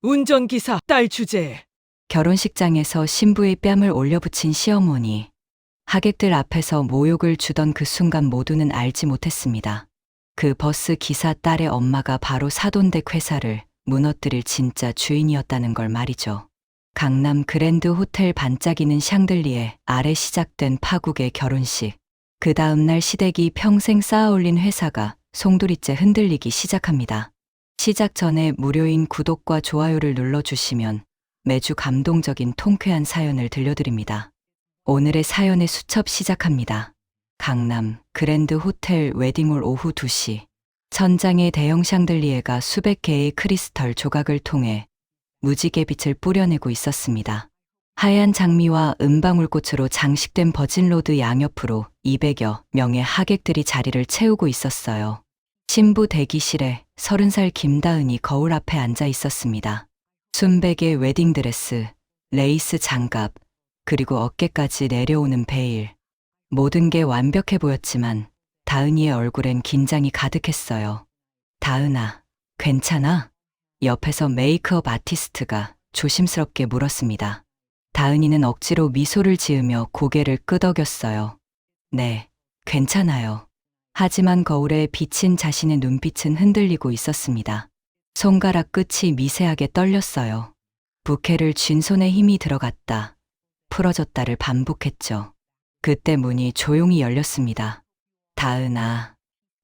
운전기사 딸 주제에 결혼식장에서 신부의 뺨을 올려붙인 시어머니. 하객들 앞에서 모욕을 주던 그 순간 모두는 알지 못했습니다. 그 버스 기사 딸의 엄마가 바로 사돈댁 회사를 무너뜨릴 진짜 주인이었다는 걸 말이죠. 강남 그랜드 호텔 반짝이는 샹들리에 아래 시작된 파국의 결혼식. 그 다음날 시댁이 평생 쌓아올린 회사가 송두리째 흔들리기 시작합니다. 시작 전에 무료인 구독과 좋아요를 눌러주시면 매주 감동적인 통쾌한 사연을 들려드립니다. 오늘의 사연의 수첩 시작합니다. 강남 그랜드 호텔 웨딩홀 오후 2시. 천장에 대형 샹들리에가 수백 개의 크리스털 조각을 통해 무지개 빛을 뿌려내고 있었습니다. 하얀 장미와 은방울꽃으로 장식된 버진로드 양옆으로 200여 명의 하객들이 자리를 채우고 있었어요. 신부 대기실에 30살 김다은이 거울 앞에 앉아 있었습니다. 순백의 웨딩드레스, 레이스 장갑, 그리고 어깨까지 내려오는 베일. 모든 게 완벽해 보였지만 다은이의 얼굴엔 긴장이 가득했어요. 다은아, 괜찮아? 옆에서 메이크업 아티스트가 조심스럽게 물었습니다. 다은이는 억지로 미소를 지으며 고개를 끄덕였어요. 네, 괜찮아요. 하지만 거울에 비친 자신의 눈빛은 흔들리고 있었습니다. 손가락 끝이 미세하게 떨렸어요. 부케를 쥔 손에 힘이 들어갔다. 풀어졌다를 반복했죠. 그때 문이 조용히 열렸습니다. 다은아,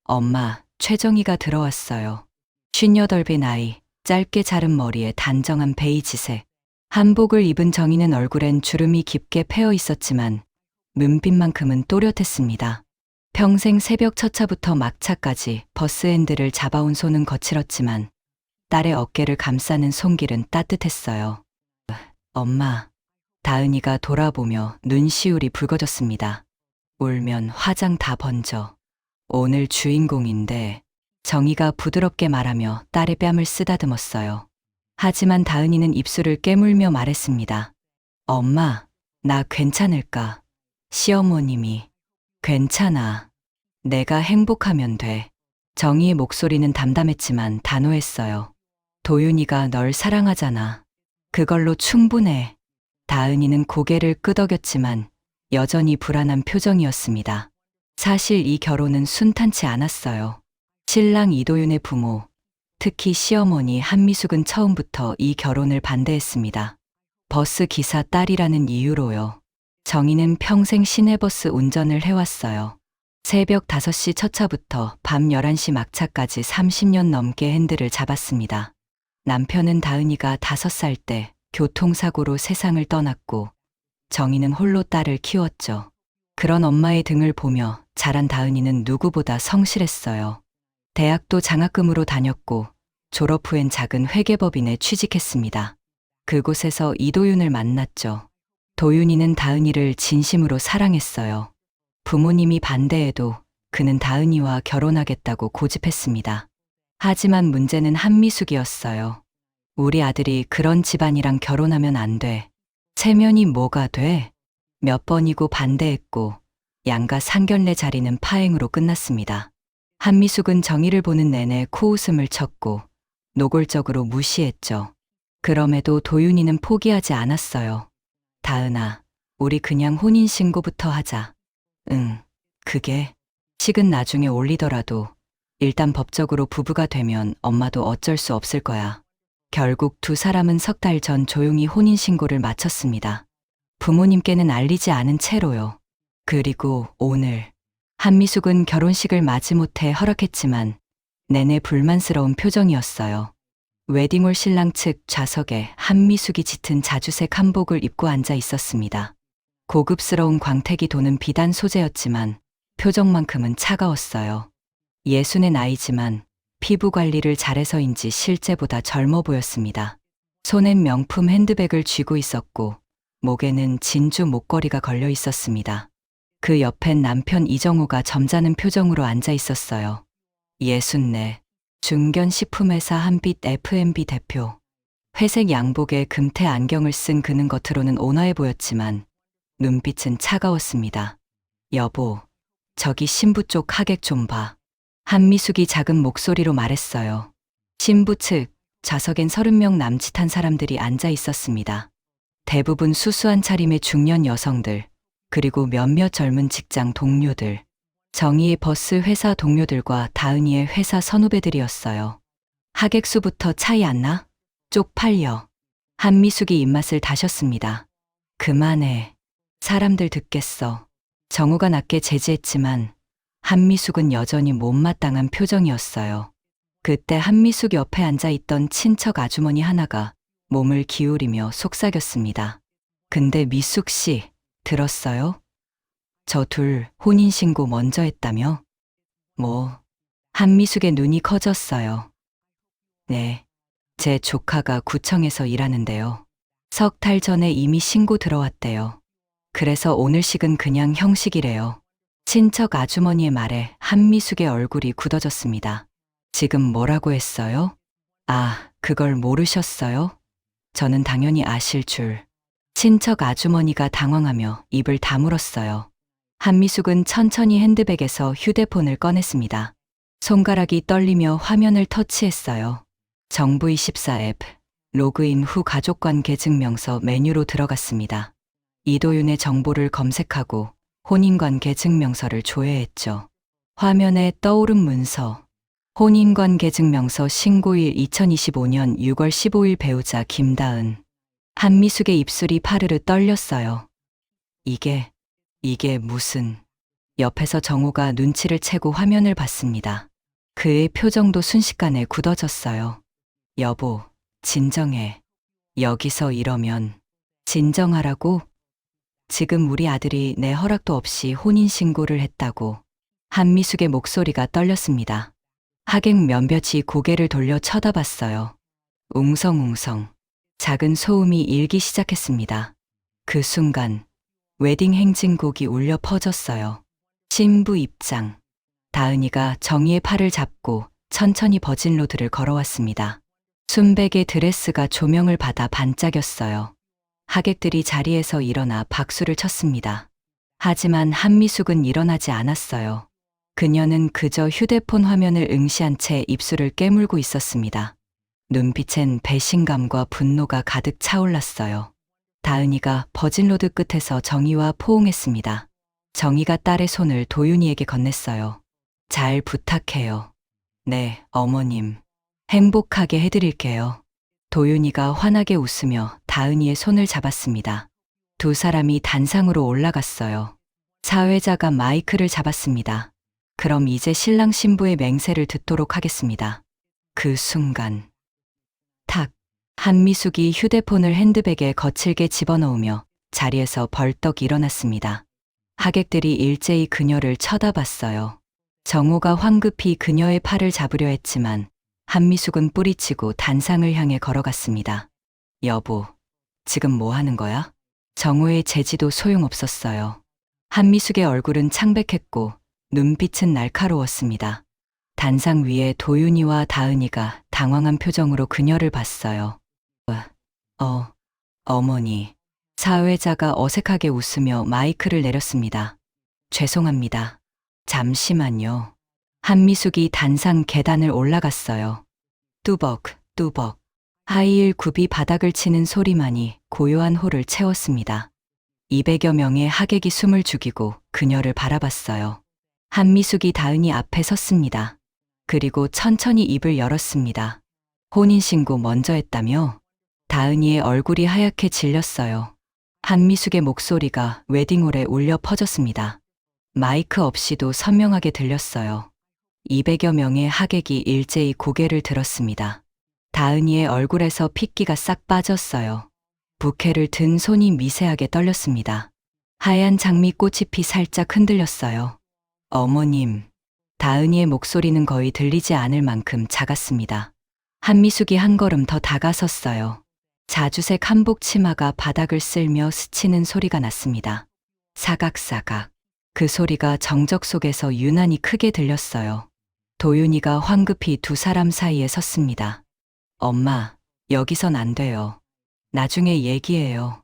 엄마, 최정희가 들어왔어요. 58배 나이, 짧게 자른 머리에 단정한 베이지색. 한복을 입은 정희는 얼굴엔 주름이 깊게 패어 있었지만 눈빛만큼은 또렷했습니다. 평생 새벽 첫차부터 막차까지 버스 핸들을 잡아온 손은 거칠었지만 딸의 어깨를 감싸는 손길은 따뜻했어요. 엄마. 다은이가 돌아보며 눈시울이 붉어졌습니다. 울면 화장 다 번져. 오늘 주인공인데. 정희가 부드럽게 말하며 딸의 뺨을 쓰다듬었어요. 하지만 다은이는 입술을 깨물며 말했습니다. 엄마, 나 괜찮을까? 시어머님이. 괜찮아. 내가 행복하면 돼. 정희의 목소리는 담담했지만 단호했어요. 도윤이가 널 사랑하잖아. 그걸로 충분해. 다은이는 고개를 끄덕였지만 여전히 불안한 표정이었습니다. 사실 이 결혼은 순탄치 않았어요. 신랑 이도윤의 부모, 특히 시어머니 한미숙은 처음부터 이 결혼을 반대했습니다. 버스 기사 딸이라는 이유로요. 정희는 평생 시내버스 운전을 해왔어요. 새벽 5시 첫 차부터 밤 11시 막차까지 30년 넘게 핸들을 잡았습니다. 남편은 다은이가 5살 때 교통사고로 세상을 떠났고 정희는 홀로 딸을 키웠죠. 그런 엄마의 등을 보며 자란 다은이는 누구보다 성실했어요. 대학도 장학금으로 다녔고 졸업 후엔 작은 회계법인에 취직했습니다. 그곳에서 이도윤을 만났죠. 도윤이는 다은이를 진심으로 사랑했어요. 부모님이 반대해도 그는 다은이와 결혼하겠다고 고집했습니다. 하지만 문제는 한미숙이었어요. 우리 아들이 그런 집안이랑 결혼하면 안 돼. 체면이 뭐가 돼? 몇 번이고 반대했고 양가 상견례 자리는 파행으로 끝났습니다. 한미숙은 정희를 보는 내내 코웃음을 쳤고 노골적으로 무시했죠. 그럼에도 도윤이는 포기하지 않았어요. 다은아, 우리 그냥 혼인신고부터 하자. 응, 그게 식은 나중에 올리더라도 일단 법적으로 부부가 되면 엄마도 어쩔 수 없을 거야. 결국 두 사람은 석 달 전 조용히 혼인신고를 마쳤습니다. 부모님께는 알리지 않은 채로요. 그리고 오늘 한미숙은 결혼식을 마지못해 허락했지만 내내 불만스러운 표정이었어요. 웨딩홀 신랑 측 좌석에 한미숙이 짙은 자주색 한복을 입고 앉아 있었습니다. 고급스러운 광택이 도는 비단 소재였지만 표정만큼은 차가웠어요. 60의 나이지만 피부 관리를 잘해서인지 실제보다 젊어 보였습니다. 손엔 명품 핸드백을 쥐고 있었고 목에는 진주 목걸이가 걸려 있었습니다. 그 옆엔 남편 이정호가 점잖은 표정으로 앉아 있었어요. 64, 중견식품회사 한빛 F&B 대표. 회색 양복에 금태 안경을 쓴 그는 겉으로는 온화해 보였지만 눈빛은 차가웠습니다. 여보, 저기 신부 쪽 하객 좀 봐. 한미숙이 작은 목소리로 말했어요. 신부 측 좌석엔 30명 남짓한 사람들이 앉아 있었습니다. 대부분 수수한 차림의 중년 여성들, 그리고 몇몇 젊은 직장 동료들, 정희의 버스 회사 동료들과 다은이의 회사 선후배들이었어요. 하객 수부터 차이 안 나? 쪽팔려. 한미숙이 입맛을 다셨습니다. 그만해. 사람들 듣겠어. 정우가 낮게 제지했지만 한미숙은 여전히 못마땅한 표정이었어요. 그때 한미숙 옆에 앉아있던 친척 아주머니 하나가 몸을 기울이며 속삭였습니다. 근데 미숙 씨, 들었어요? 저 둘 혼인신고 먼저 했다며? 뭐, 한미숙의 눈이 커졌어요. 네, 제 조카가 구청에서 일하는데요. 석 달 전에 이미 신고 들어왔대요. 그래서 오늘식은 그냥 형식이래요. 친척 아주머니의 말에 한미숙의 얼굴이 굳어졌습니다. 지금 뭐라고 했어요? 아, 그걸 모르셨어요? 저는 당연히 아실 줄. 친척 아주머니가 당황하며 입을 다물었어요. 한미숙은 천천히 핸드백에서 휴대폰을 꺼냈습니다. 손가락이 떨리며 화면을 터치했어요. 정부24 앱, 로그인 후 가족관계 증명서 메뉴로 들어갔습니다. 이도윤의 정보를 검색하고 혼인관계 증명서를 조회했죠. 화면에 떠오른 문서. 혼인관계 증명서 신고일 2025년 6월 15일 배우자 김다은. 한미숙의 입술이 파르르 떨렸어요. 이게 무슨... 옆에서 정우가 눈치를 채고 화면을 봤습니다. 그의 표정도 순식간에 굳어졌어요. 여보, 진정해. 여기서 이러면... 진정하라고? 지금 우리 아들이 내 허락도 없이 혼인신고를 했다고. 한미숙의 목소리가 떨렸습니다. 하객 몇몇이 고개를 돌려 쳐다봤어요. 웅성웅성. 작은 소음이 일기 시작했습니다. 그 순간 웨딩 행진곡이 울려 퍼졌어요. 신부 입장. 다은이가 정희의 팔을 잡고 천천히 버진로드를 걸어왔습니다. 순백의 드레스가 조명을 받아 반짝였어요. 하객들이 자리에서 일어나 박수를 쳤습니다. 하지만 한미숙은 일어나지 않았어요. 그녀는 그저 휴대폰 화면을 응시한 채 입술을 깨물고 있었습니다. 눈빛엔 배신감과 분노가 가득 차올랐어요. 다은이가 버진로드 끝에서 정희와 포옹했습니다. 정희가 딸의 손을 도윤이에게 건넸어요. 잘 부탁해요. 네, 어머님. 행복하게 해드릴게요. 도윤이가 환하게 웃으며 다은이의 손을 잡았습니다. 두 사람이 단상으로 올라갔어요. 사회자가 마이크를 잡았습니다. 그럼 이제 신랑 신부의 맹세를 듣도록 하겠습니다. 그 순간 탁! 한미숙이 휴대폰을 핸드백에 거칠게 집어넣으며 자리에서 벌떡 일어났습니다. 하객들이 일제히 그녀를 쳐다봤어요. 정호가 황급히 그녀의 팔을 잡으려 했지만 한미숙은 뿌리치고 단상을 향해 걸어갔습니다. 여보, 지금 뭐 하는 거야? 정호의 제지도 소용없었어요. 한미숙의 얼굴은 창백했고 눈빛은 날카로웠습니다. 단상 위에 도윤이와 다은이가 당황한 표정으로 그녀를 봤어요. 어머니. 사회자가 어색하게 웃으며 마이크를 내렸습니다. 죄송합니다. 잠시만요. 한미숙이 단상 계단을 올라갔어요. 뚜벅, 뚜벅. 하이힐 굽이 바닥을 치는 소리만이 고요한 홀을 채웠습니다. 200여 명의 하객이 숨을 죽이고 그녀를 바라봤어요. 한미숙이 다은이 앞에 섰습니다. 그리고 천천히 입을 열었습니다. 혼인신고 먼저 했다며? 다은이의 얼굴이 하얗게 질렸어요. 한미숙의 목소리가 웨딩홀에 울려 퍼졌습니다. 마이크 없이도 선명하게 들렸어요. 200여 명의 하객이 일제히 고개를 들었습니다. 다은이의 얼굴에서 핏기가 싹 빠졌어요. 부케를 든 손이 미세하게 떨렸습니다. 하얀 장미꽃잎이 살짝 흔들렸어요. 어머님. 다은이의 목소리는 거의 들리지 않을 만큼 작았습니다. 한미숙이 한 걸음 더 다가섰어요. 자주색 한복 치마가 바닥을 쓸며 스치는 소리가 났습니다. 사각사각. 그 소리가 정적 속에서 유난히 크게 들렸어요. 도윤이가 황급히 두 사람 사이에 섰습니다. 엄마, 여기선 안 돼요. 나중에 얘기해요.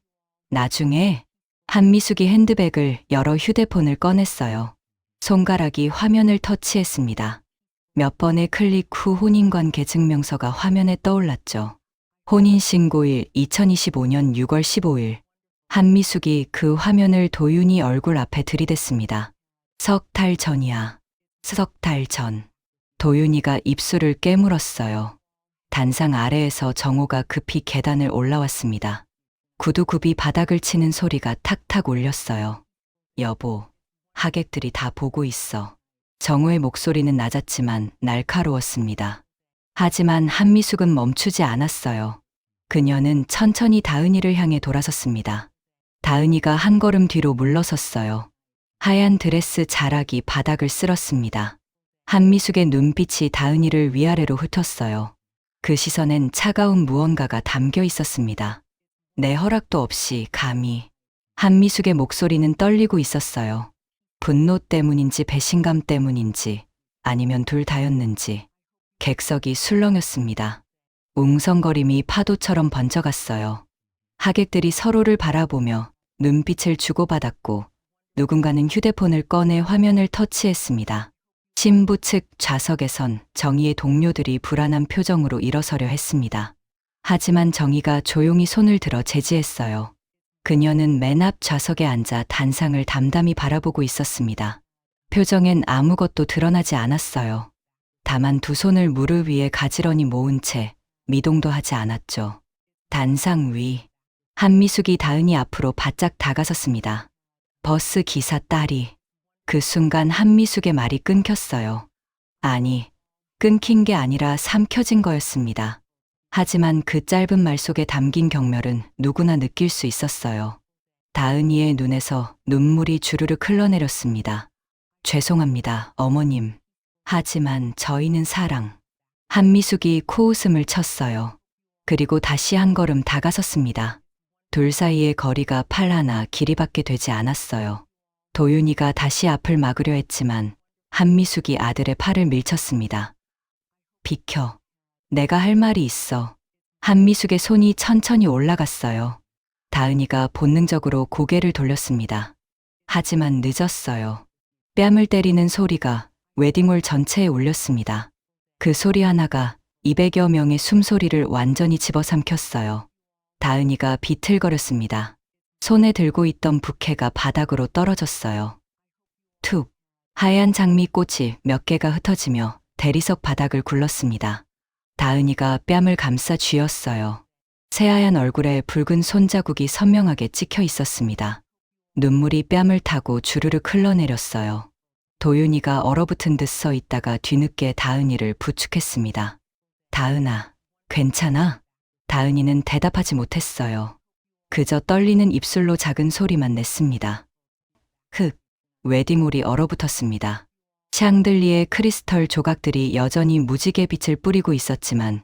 나중에? 한미숙이 핸드백을 열어 휴대폰을 꺼냈어요. 손가락이 화면을 터치했습니다. 몇 번의 클릭 후 혼인관계 증명서가 화면에 떠올랐죠. 혼인신고일 2025년 6월 15일. 한미숙이 그 화면을 도윤이 얼굴 앞에 들이댔습니다. 석 달 전이야. 석 달 전. 도윤이가 입술을 깨물었어요. 단상 아래에서 정호가 급히 계단을 올라왔습니다. 구두굽이 바닥을 치는 소리가 탁탁 울렸어요. 여보, 하객들이 다 보고 있어. 정호의 목소리는 낮았지만 날카로웠습니다. 하지만 한미숙은 멈추지 않았어요. 그녀는 천천히 다은이를 향해 돌아섰습니다. 다은이가 한 걸음 뒤로 물러섰어요. 하얀 드레스 자락이 바닥을 쓸었습니다. 한미숙의 눈빛이 다은이를 위아래로 흩었어요. 그 시선엔 차가운 무언가가 담겨 있었습니다. 내 허락도 없이 감히. 한미숙의 목소리는 떨리고 있었어요. 분노 때문인지 배신감 때문인지 아니면 둘 다였는지. 객석이 술렁였습니다. 웅성거림이 파도처럼 번져갔어요. 하객들이 서로를 바라보며 눈빛을 주고받았고 누군가는 휴대폰을 꺼내 화면을 터치했습니다. 신부 측 좌석에선 정희의 동료들이 불안한 표정으로 일어서려 했습니다. 하지만 정희가 조용히 손을 들어 제지했어요. 그녀는 맨 앞 좌석에 앉아 단상을 담담히 바라보고 있었습니다. 표정엔 아무것도 드러나지 않았어요. 다만 두 손을 무릎 위에 가지런히 모은 채 미동도 하지 않았죠. 단상 위. 한미숙이 다은이 앞으로 바짝 다가섰습니다. 버스 기사 딸이. 그 순간 한미숙의 말이 끊겼어요. 아니, 끊긴 게 아니라 삼켜진 거였습니다. 하지만 그 짧은 말 속에 담긴 경멸은 누구나 느낄 수 있었어요. 다은이의 눈에서 눈물이 주르륵 흘러내렸습니다. 죄송합니다, 어머님. 하지만 저희는 사랑. 한미숙이 코웃음을 쳤어요. 그리고 다시 한 걸음 다가섰습니다. 둘 사이의 거리가 팔 하나 길이밖에 되지 않았어요. 도윤이가 다시 앞을 막으려 했지만 한미숙이 아들의 팔을 밀쳤습니다. 비켜. 내가 할 말이 있어. 한미숙의 손이 천천히 올라갔어요. 다은이가 본능적으로 고개를 돌렸습니다. 하지만 늦었어요. 뺨을 때리는 소리가 웨딩홀 전체에 울렸습니다. 그 소리 하나가 200여 명의 숨소리를 완전히 집어삼켰어요. 다은이가 비틀거렸습니다. 손에 들고 있던 부케가 바닥으로 떨어졌어요. 툭. 하얀 장미꽃이 몇 개가 흩어지며 대리석 바닥을 굴렀습니다. 다은이가 뺨을 감싸 쥐었어요. 새하얀 얼굴에 붉은 손자국이 선명하게 찍혀 있었습니다. 눈물이 뺨을 타고 주르륵 흘러내렸어요. 도윤이가 얼어붙은 듯 서 있다가 뒤늦게 다은이를 부축했습니다. 다은아, 괜찮아? 다은이는 대답하지 못했어요. 그저 떨리는 입술로 작은 소리만 냈습니다. 흑, 웨딩홀이 얼어붙었습니다. 샹들리에 크리스털 조각들이 여전히 무지개 빛을 뿌리고 있었지만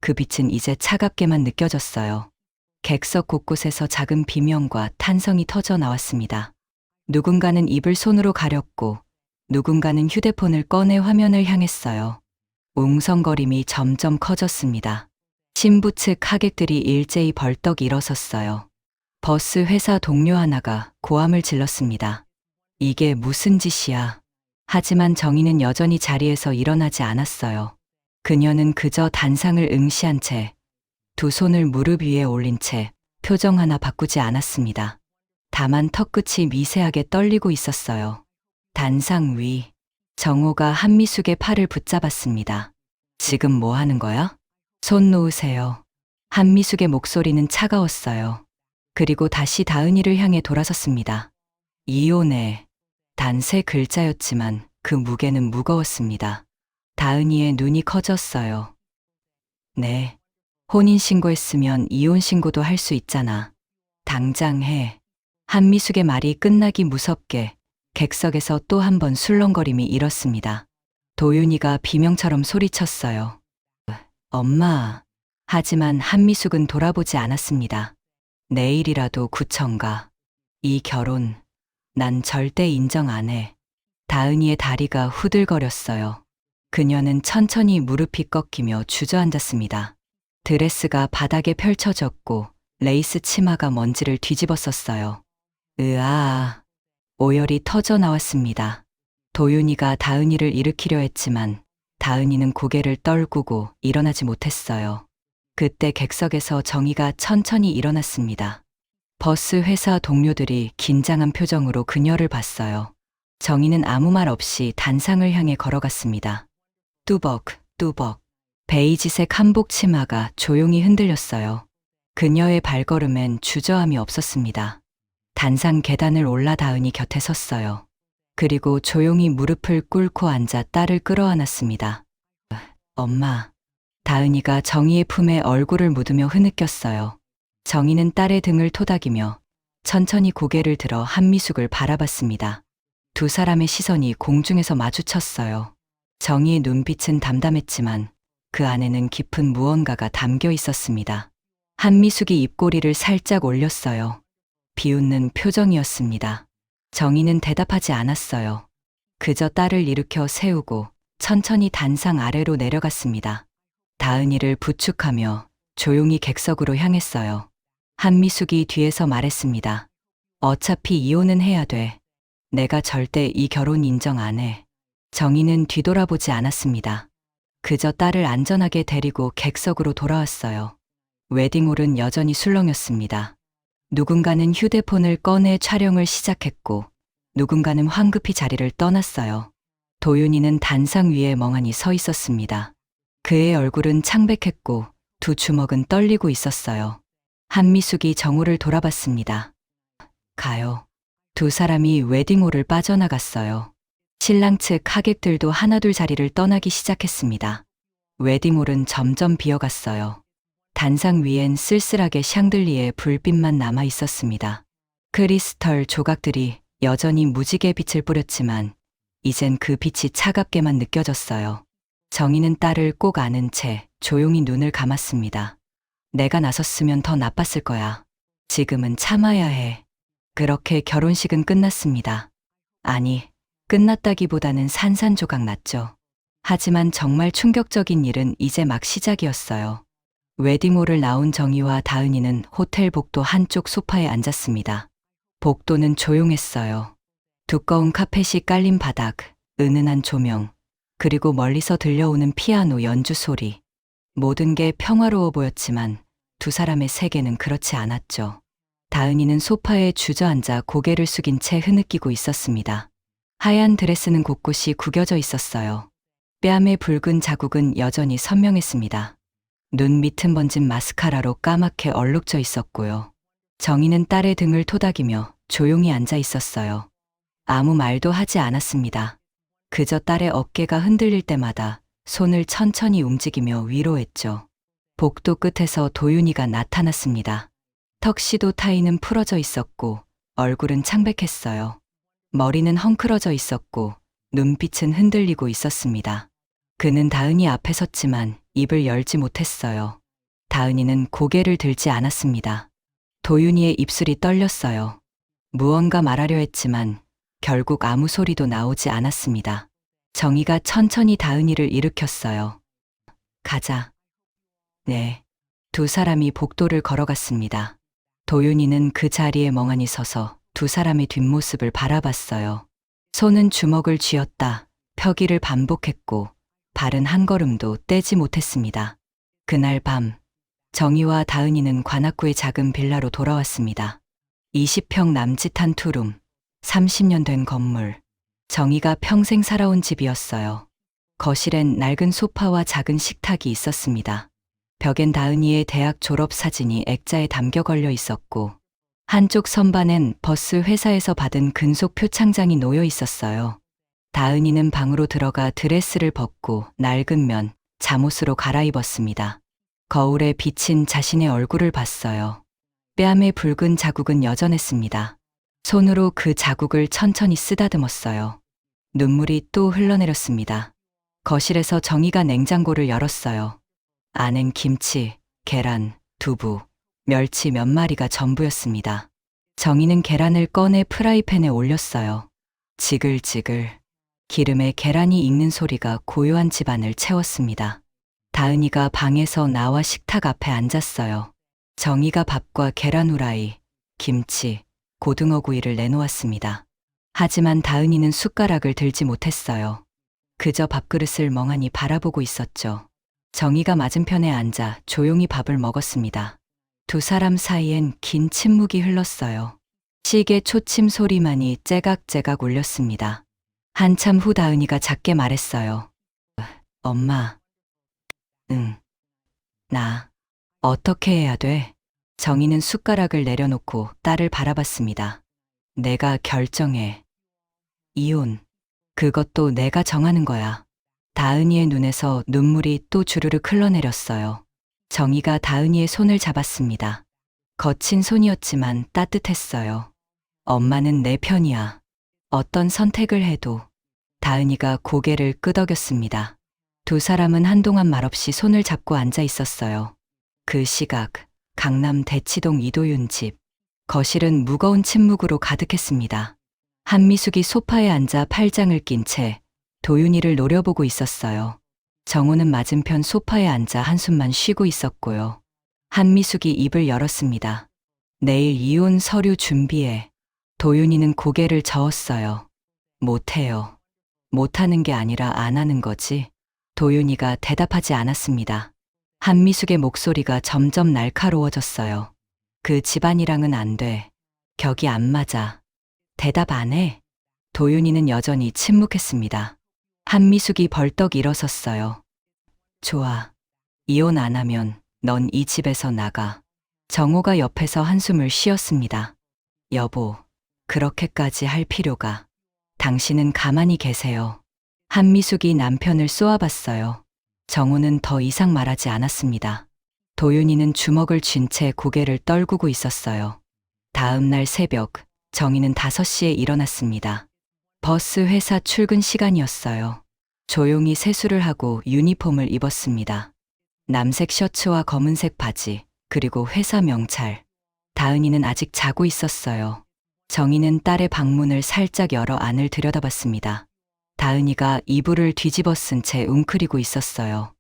그 빛은 이제 차갑게만 느껴졌어요. 객석 곳곳에서 작은 비명과 탄성이 터져 나왔습니다. 누군가는 입을 손으로 가렸고 누군가는 휴대폰을 꺼내 화면을 향했어요. 웅성거림이 점점 커졌습니다. 신부 측 하객들이 일제히 벌떡 일어섰어요. 버스 회사 동료 하나가 고함을 질렀습니다. 이게 무슨 짓이야. 하지만 정희는 여전히 자리에서 일어나지 않았어요. 그녀는 그저 단상을 응시한 채 두 손을 무릎 위에 올린 채 표정 하나 바꾸지 않았습니다. 다만 턱끝이 미세하게 떨리고 있었어요. 단상 위. 정호가 한미숙의 팔을 붙잡았습니다. 지금 뭐 하는 거야? 손 놓으세요. 한미숙의 목소리는 차가웠어요. 그리고 다시 다은이를 향해 돌아섰습니다. 이혼해. 단 세 글자였지만 그 무게는 무거웠습니다. 다은이의 눈이 커졌어요. 네. 혼인신고했으면 이혼신고도 할 수 있잖아. 당장 해. 한미숙의 말이 끝나기 무섭게 객석에서 또 한 번 술렁거림이 일었습니다. 도윤이가 비명처럼 소리쳤어요. 엄마. 하지만 한미숙은 돌아보지 않았습니다. 내일이라도 구청 가. 이 결혼, 난 절대 인정 안 해. 다은이의 다리가 후들거렸어요. 그녀는 천천히 무릎이 꺾이며 주저앉았습니다. 드레스가 바닥에 펼쳐졌고 레이스 치마가 먼지를 뒤집었었어요. 으아. 오열이 터져 나왔습니다. 도윤이가 다은이를 일으키려 했지만 다은이는 고개를 떨구고 일어나지 못했어요. 그때 객석에서 정희가 천천히 일어났습니다. 버스 회사 동료들이 긴장한 표정으로 그녀를 봤어요. 정희는 아무 말 없이 단상을 향해 걸어갔습니다. 뚜벅, 뚜벅. 베이지색 한복 치마가 조용히 흔들렸어요. 그녀의 발걸음엔 주저함이 없었습니다. 단상 계단을 올라 다은이 곁에 섰어요. 그리고 조용히 무릎을 꿇고 앉아 딸을 끌어안았습니다. 엄마. 다은이가 정희의 품에 얼굴을 묻으며 흐느꼈어요. 정희는 딸의 등을 토닥이며 천천히 고개를 들어 한미숙을 바라봤습니다. 두 사람의 시선이 공중에서 마주쳤어요. 정희의 눈빛은 담담했지만 그 안에는 깊은 무언가가 담겨 있었습니다. 한미숙이 입꼬리를 살짝 올렸어요. 비웃는 표정이었습니다. 정희는 대답하지 않았어요. 그저 딸을 일으켜 세우고 천천히 단상 아래로 내려갔습니다. 다은이를 부축하며 조용히 객석으로 향했어요. 한미숙이 뒤에서 말했습니다. 어차피 이혼은 해야 돼. 내가 절대 이 결혼 인정 안 해. 정희는 뒤돌아보지 않았습니다. 그저 딸을 안전하게 데리고 객석으로 돌아왔어요. 웨딩홀은 여전히 술렁였습니다. 누군가는 휴대폰을 꺼내 촬영을 시작했고 누군가는 황급히 자리를 떠났어요. 도윤이는 단상 위에 멍하니 서 있었습니다. 그의 얼굴은 창백했고 두 주먹은 떨리고 있었어요. 한미숙이 정우를 돌아봤습니다. 가요. 두 사람이 웨딩홀을 빠져나갔어요. 신랑 측 하객들도 하나둘 자리를 떠나기 시작했습니다. 웨딩홀은 점점 비어갔어요. 단상 위엔 쓸쓸하게 샹들리에 불빛만 남아 있었습니다. 크리스털 조각들이 여전히 무지개 빛을 뿌렸지만 이젠 그 빛이 차갑게만 느껴졌어요. 정희는 딸을 꼭 안은 채 조용히 눈을 감았습니다. 내가 나섰으면 더 나빴을 거야. 지금은 참아야 해. 그렇게 결혼식은 끝났습니다. 아니, 끝났다기보다는 산산조각 났죠. 하지만 정말 충격적인 일은 이제 막 시작이었어요. 웨딩홀을 나온 정희와 다은이는 호텔 복도 한쪽 소파에 앉았습니다. 복도는 조용했어요. 두꺼운 카펫이 깔린 바닥, 은은한 조명, 그리고 멀리서 들려오는 피아노 연주 소리. 모든 게 평화로워 보였지만 두 사람의 세계는 그렇지 않았죠. 다은이는 소파에 주저앉아 고개를 숙인 채 흐느끼고 있었습니다. 하얀 드레스는 곳곳이 구겨져 있었어요. 뺨의 붉은 자국은 여전히 선명했습니다. 눈 밑은 번진 마스카라로 까맣게 얼룩져 있었고요. 정희는 딸의 등을 토닥이며 조용히 앉아 있었어요. 아무 말도 하지 않았습니다. 그저 딸의 어깨가 흔들릴 때마다 손을 천천히 움직이며 위로했죠. 복도 끝에서 도윤이가 나타났습니다. 턱시도 타이는 풀어져 있었고 얼굴은 창백했어요. 머리는 헝클어져 있었고 눈빛은 흔들리고 있었습니다. 그는 다은이 앞에 섰지만 입을 열지 못했어요. 다은이는 고개를 들지 않았습니다. 도윤이의 입술이 떨렸어요. 무언가 말하려 했지만 결국 아무 소리도 나오지 않았습니다. 정희가 천천히 다은이를 일으켰어요. 가자. 네. 두 사람이 복도를 걸어갔습니다. 도윤이는 그 자리에 멍하니 서서 두 사람의 뒷모습을 바라봤어요. 손은 주먹을 쥐었다 펴기를 반복했고 발은 한 걸음도 떼지 못했습니다. 그날 밤 정희와 다은이는 관악구의 작은 빌라로 돌아왔습니다. 20평 남짓한 투룸, 30년 된 건물. 정희가 평생 살아온 집이었어요. 거실엔 낡은 소파와 작은 식탁이 있었습니다. 벽엔 다은이의 대학 졸업 사진이 액자에 담겨 걸려 있었고 한쪽 선반엔 버스 회사에서 받은 근속 표창장이 놓여 있었어요. 다은이는 방으로 들어가 드레스를 벗고 낡은 면, 잠옷으로 갈아입었습니다. 거울에 비친 자신의 얼굴을 봤어요. 뺨의 붉은 자국은 여전했습니다. 손으로 그 자국을 천천히 쓰다듬었어요. 눈물이 또 흘러내렸습니다. 거실에서 정희가 냉장고를 열었어요. 안엔 김치, 계란, 두부, 멸치 몇 마리가 전부였습니다. 정희는 계란을 꺼내 프라이팬에 올렸어요. 지글지글. 기름에 계란이 익는 소리가 고요한 집안을 채웠습니다. 다은이가 방에서 나와 식탁 앞에 앉았어요. 정희가 밥과 계란 후라이, 김치, 고등어 구이를 내놓았습니다. 하지만 다은이는 숟가락을 들지 못했어요. 그저 밥그릇을 멍하니 바라보고 있었죠. 정희가 맞은편에 앉아 조용히 밥을 먹었습니다. 두 사람 사이엔 긴 침묵이 흘렀어요. 시계 초침 소리만이 째각째각 울렸습니다. 한참 후 다은이가 작게 말했어요. 엄마. 응. 나. 어떻게 해야 돼? 정희는 숟가락을 내려놓고 딸을 바라봤습니다. 내가 결정해. 이혼. 그것도 내가 정하는 거야. 다은이의 눈에서 눈물이 또 주르륵 흘러내렸어요. 정희가 다은이의 손을 잡았습니다. 거친 손이었지만 따뜻했어요. 엄마는 내 편이야. 어떤 선택을 해도. 다은이가 고개를 끄덕였습니다. 두 사람은 한동안 말없이 손을 잡고 앉아 있었어요. 그 시각, 강남 대치동 이도윤 집. 거실은 무거운 침묵으로 가득했습니다. 한미숙이 소파에 앉아 팔짱을 낀 채 도윤이를 노려보고 있었어요. 정호는 맞은편 소파에 앉아 한숨만 쉬고 있었고요. 한미숙이 입을 열었습니다. 내일 이혼 서류 준비해. 도윤이는 고개를 저었어요. 못해요. 못하는 게 아니라 안 하는 거지. 도윤이가 대답하지 않았습니다. 한미숙의 목소리가 점점 날카로워졌어요. 그 집안이랑은 안 돼. 격이 안 맞아. 대답 안 해. 도윤이는 여전히 침묵했습니다. 한미숙이 벌떡 일어섰어요. 좋아. 이혼 안 하면 넌 이 집에서 나가. 정호가 옆에서 한숨을 쉬었습니다. 여보, 그렇게까지 할 필요가. 당신은 가만히 계세요. 한미숙이 남편을 쏘아봤어요. 정호는 더 이상 말하지 않았습니다. 도윤이는 주먹을 쥔 채 고개를 떨구고 있었어요. 다음 날 새벽, 정희는 5시에 일어났습니다. 버스 회사 출근 시간이었어요. 조용히 세수를 하고 유니폼을 입었습니다. 남색 셔츠와 검은색 바지, 그리고 회사 명찰. 다은이는 아직 자고 있었어요. 정희는 딸의 방문을 살짝 열어 안을 들여다봤습니다. 다은이가 이불을 뒤집어 쓴 채 웅크리고 있었어요.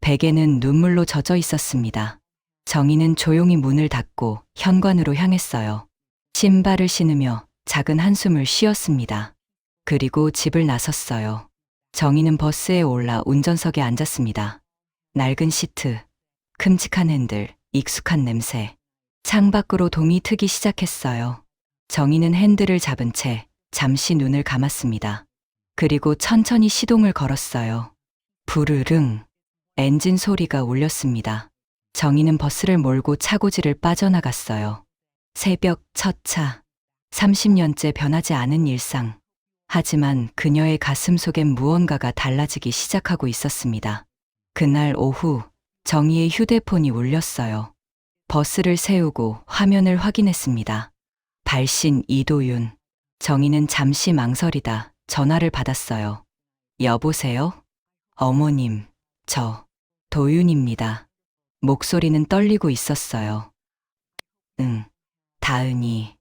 베개는 눈물로 젖어 있었습니다. 정희는 조용히 문을 닫고 현관으로 향했어요. 신발을 신으며 작은 한숨을 쉬었습니다. 그리고 집을 나섰어요. 정희는 버스에 올라 운전석에 앉았습니다. 낡은 시트, 큼직한 핸들, 익숙한 냄새. 창밖으로 동이 트기 시작했어요. 정희는 핸들을 잡은 채 잠시 눈을 감았습니다. 그리고 천천히 시동을 걸었어요. 부르릉. 엔진 소리가 울렸습니다. 정희는 버스를 몰고 차고지를 빠져나갔어요. 새벽 첫 차. 30년째 변하지 않은 일상. 하지만 그녀의 가슴 속엔 무언가가 달라지기 시작하고 있었습니다. 그날 오후, 정희의 휴대폰이 울렸어요. 버스를 세우고 화면을 확인했습니다. 발신 이도윤. 정희는 잠시 망설이다 전화를 받았어요. 여보세요? 어머님, 저 도윤입니다. 목소리는 떨리고 있었어요. 응, 다은이.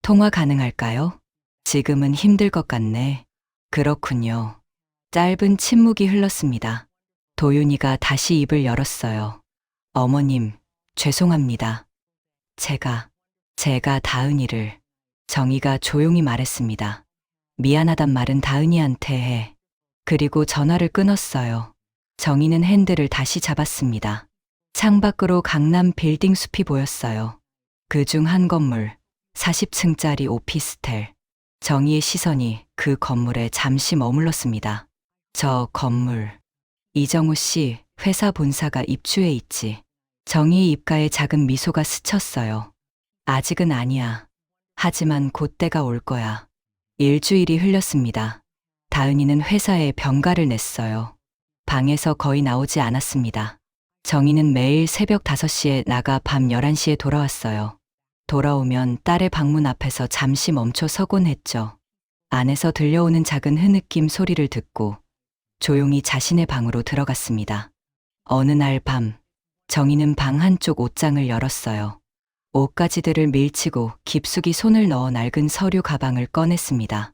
통화 가능할까요? 지금은 힘들 것 같네. 그렇군요. 짧은 침묵이 흘렀습니다. 도윤이가 다시 입을 열었어요. 어머님, 죄송합니다. 제가 다은이를. 정희가 조용히 말했습니다. 미안하단 말은 다은이한테 해. 그리고 전화를 끊었어요. 정희는 핸들을 다시 잡았습니다. 창밖으로 강남 빌딩 숲이 보였어요. 그중 한 건물, 40층짜리 오피스텔. 정희의 시선이 그 건물에 잠시 머물렀습니다. 저 건물. 이정우 씨 회사 본사가 입주해 있지. 정희의 입가에 작은 미소가 스쳤어요. 아직은 아니야. 하지만 곧 때가 올 거야. 일주일이 흘렸습니다. 다은이는 회사에 병가를 냈어요. 방에서 거의 나오지 않았습니다. 정희는 매일 새벽 5시에 나가 밤 11시에 돌아왔어요. 돌아오면 딸의 방문 앞에서 잠시 멈춰 서곤 했죠. 안에서 들려오는 작은 흐느낌 소리를 듣고 조용히 자신의 방으로 들어갔습니다. 어느 날 밤, 정희는 방 한쪽 옷장을 열었어요. 옷가지들을 밀치고 깊숙이 손을 넣어 낡은 서류 가방을 꺼냈습니다.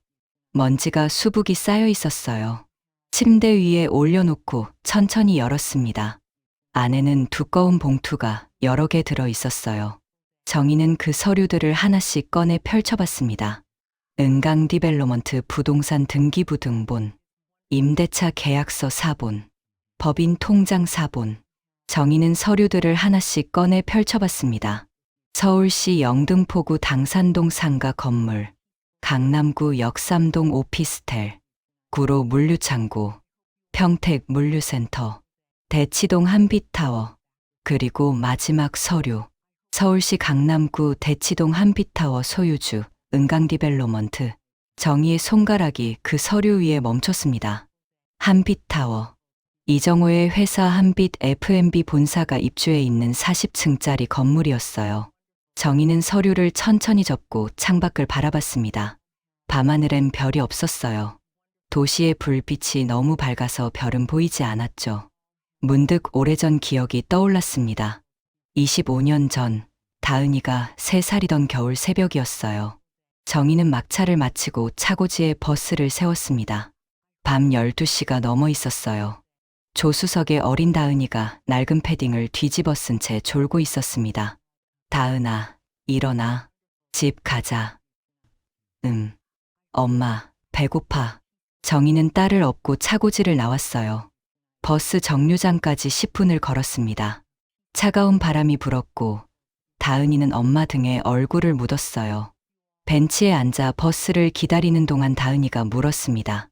먼지가 수북이 쌓여 있었어요. 침대 위에 올려놓고 천천히 열었습니다. 안에는 두꺼운 봉투가 여러 개 들어 있었어요. 정희는 그 서류들을 하나씩 꺼내 펼쳐봤습니다. 은강 디벨로먼트 부동산 등기부 등본. 임대차 계약서 사본, 법인 통장 사본. 정희는 서류들을 하나씩 꺼내 펼쳐봤습니다. 서울시 영등포구 당산동 상가 건물, 강남구 역삼동 오피스텔, 구로 물류창고, 평택 물류센터, 대치동 한빛타워, 그리고 마지막 서류, 서울시 강남구 대치동 한빛타워 소유주, 은강디벨로먼트. 정희의 손가락이 그 서류 위에 멈췄습니다. 한빛타워. 이정호의 회사 한빛 F&B 본사가 입주해 있는 40층짜리 건물이었어요. 정희는 서류를 천천히 접고 창밖을 바라봤습니다. 밤하늘엔 별이 없었어요. 도시의 불빛이 너무 밝아서 별은 보이지 않았죠. 문득 오래전 기억이 떠올랐습니다. 25년 전, 다은이가 3살이던 겨울 새벽이었어요. 정희는 막차를 마치고 차고지에 버스를 세웠습니다. 밤 12시가 넘어 있었어요. 조수석에 어린 다은이가 낡은 패딩을 뒤집어 쓴 채 졸고 있었습니다. 다은아, 일어나. 집 가자. 엄마, 배고파. 정희는 딸을 업고 차고지를 나왔어요. 버스 정류장까지 10분을 걸었습니다. 차가운 바람이 불었고 다은이는 엄마 등에 얼굴을 묻었어요. 벤치에 앉아 버스를 기다리는 동안 다은이가 물었습니다.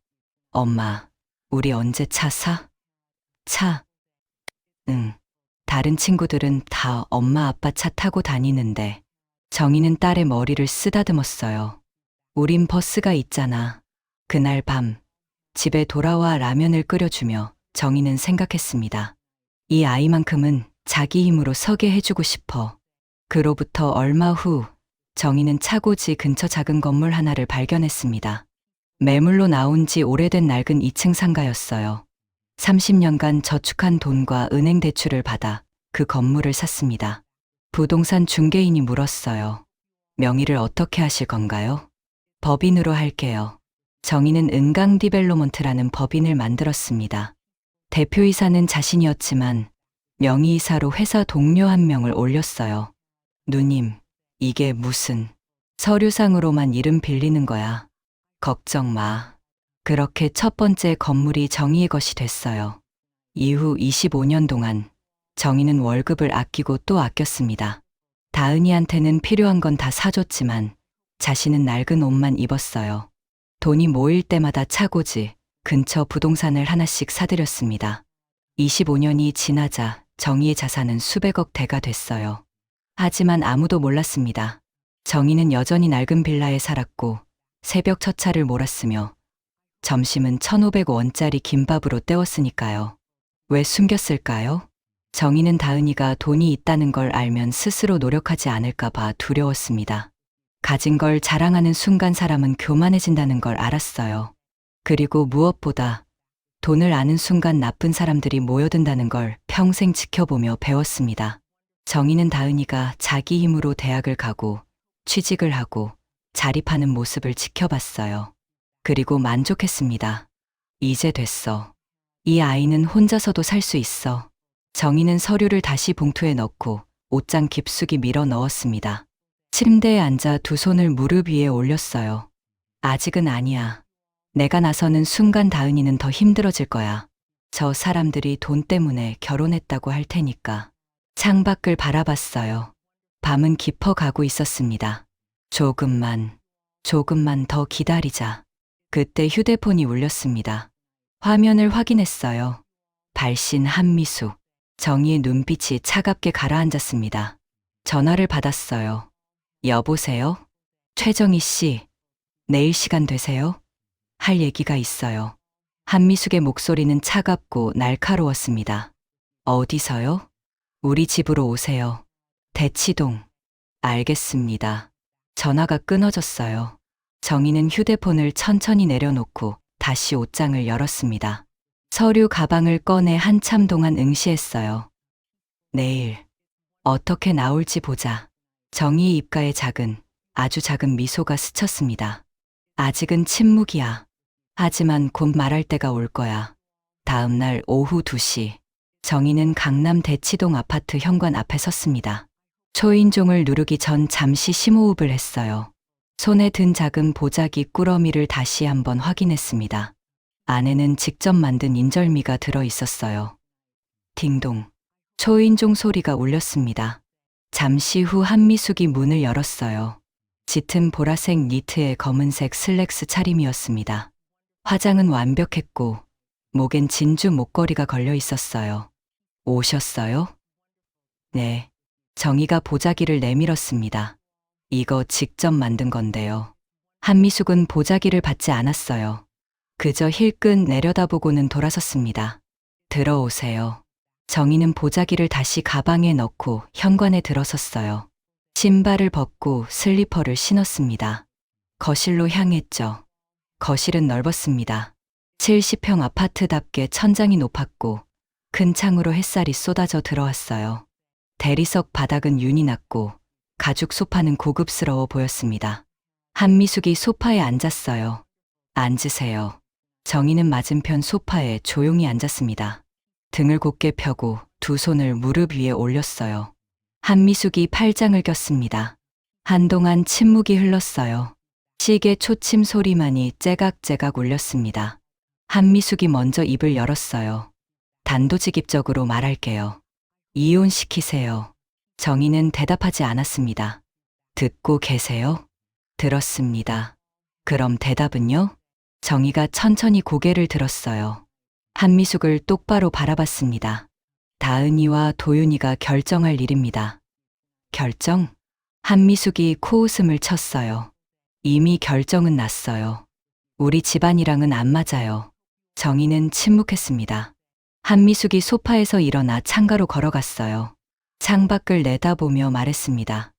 엄마, 우리 언제 차 사? 차? 응. 다른 친구들은 다 엄마 아빠 차 타고 다니는데 정희는 딸의 머리를 쓰다듬었어요. 우린 버스가 있잖아. 그날 밤 집에 돌아와 라면을 끓여주며 정희는 생각했습니다. 이 아이만큼은 자기 힘으로 서게 해주고 싶어. 그로부터 얼마 후 정희는 차고지 근처 작은 건물 하나를 발견했습니다. 매물로 나온 지 오래된 낡은 2층 상가였어요. 30년간 저축한 돈과 은행 대출을 받아 그 건물을 샀습니다. 부동산 중개인이 물었어요. 명의를 어떻게 하실 건가요? 법인으로 할게요. 정희는 은강디벨로먼트라는 법인을 만들었습니다. 대표이사는 자신이었지만 명의이사로 회사 동료 한 명을 올렸어요. 누님, 이게 무슨 서류상으로만 이름 빌리는 거야. 걱정 마. 그렇게 첫 번째 건물이 정희의 것이 됐어요. 이후 25년 동안 정희는 월급을 아끼고 또 아꼈습니다. 다은이한테는 필요한 건 다 사줬지만 자신은 낡은 옷만 입었어요. 돈이 모일 때마다 차고지 근처 부동산을 하나씩 사들였습니다. 25년이 지나자 정희의 자산은 수백억 대가 됐어요. 하지만 아무도 몰랐습니다. 정희는 여전히 낡은 빌라에 살았고 새벽 첫 차를 몰았으며 점심은 1,500원짜리 김밥으로 때웠으니까요. 왜 숨겼을까요? 정희는 다은이가 돈이 있다는 걸 알면 스스로 노력하지 않을까 봐 두려웠습니다. 가진 걸 자랑하는 순간 사람은 교만해진다는 걸 알았어요. 그리고 무엇보다 돈을 아는 순간 나쁜 사람들이 모여든다는 걸 평생 지켜보며 배웠습니다. 정희는 다은이가 자기 힘으로 대학을 가고 취직을 하고 자립하는 모습을 지켜봤어요. 그리고 만족했습니다. 이제 됐어. 이 아이는 혼자서도 살 수 있어. 정희는 서류를 다시 봉투에 넣고 옷장 깊숙이 밀어 넣었습니다. 침대에 앉아 두 손을 무릎 위에 올렸어요. 아직은 아니야. 내가 나서는 순간 다은이는 더 힘들어질 거야. 저 사람들이 돈 때문에 결혼했다고 할 테니까. 창밖을 바라봤어요. 밤은 깊어가고 있었습니다. 조금만 더 기다리자. 그때 휴대폰이 울렸습니다. 화면을 확인했어요. 발신 한미수. 정희의 눈빛이 차갑게 가라앉았습니다. 전화를 받았어요. 여보세요? 최정희 씨, 내일 시간 되세요? 할 얘기가 있어요. 한미숙의 목소리는 차갑고 날카로웠습니다. 어디서요? 우리 집으로 오세요. 대치동. 알겠습니다. 전화가 끊어졌어요. 정희는 휴대폰을 천천히 내려놓고 다시 옷장을 열었습니다. 서류 가방을 꺼내 한참 동안 응시했어요. 내일 어떻게 나올지 보자. 정희의 입가에 아주 작은 미소가 스쳤습니다. 아직은 침묵이야. 하지만 곧 말할 때가 올 거야. 다음 날 오후 2시, 정희는 강남 대치동 아파트 현관 앞에 섰습니다. 초인종을 누르기 전 잠시 심호흡을 했어요. 손에 든 작은 보자기 꾸러미를 다시 한번 확인했습니다. 안에는 직접 만든 인절미가 들어 있었어요. 딩동. 초인종 소리가 울렸습니다. 잠시 후 한미숙이 문을 열었어요. 짙은 보라색 니트에 검은색 슬랙스 차림이었습니다. 화장은 완벽했고 목엔 진주 목걸이가 걸려 있었어요. 오셨어요? 네. 정희가 보자기를 내밀었습니다. 이거 직접 만든 건데요. 한미숙은 보자기를 받지 않았어요. 그저 힐끗 내려다보고는 돌아섰습니다. 들어오세요. 정희는 보자기를 다시 가방에 넣고 현관에 들어섰어요. 신발을 벗고 슬리퍼를 신었습니다. 거실로 향했죠. 거실은 넓었습니다. 70평 아파트답게 천장이 높았고 큰 창으로 햇살이 쏟아져 들어왔어요. 대리석 바닥은 윤이 났고 가죽 소파는 고급스러워 보였습니다. 한미숙이 소파에 앉았어요. 앉으세요. 정희는 맞은편 소파에 조용히 앉았습니다. 등을 곧게 펴고 두 손을 무릎 위에 올렸어요. 한미숙이 팔짱을 꼈습니다. 한동안 침묵이 흘렀어요. 시계 초침 소리만이 째각째각 울렸습니다. 한미숙이 먼저 입을 열었어요. 단도직입적으로 말할게요. 이혼시키세요. 정희는 대답하지 않았습니다. 듣고 계세요? 들었습니다. 그럼 대답은요? 정희가 천천히 고개를 들었어요. 한미숙을 똑바로 바라봤습니다. 다은이와 도윤이가 결정할 일입니다. 결정? 한미숙이 코웃음을 쳤어요. 이미 결정은 났어요. 우리 집안이랑은 안 맞아요. 정희는 침묵했습니다. 한미숙이 소파에서 일어나 창가로 걸어갔어요. 창밖을 내다보며 말했습니다.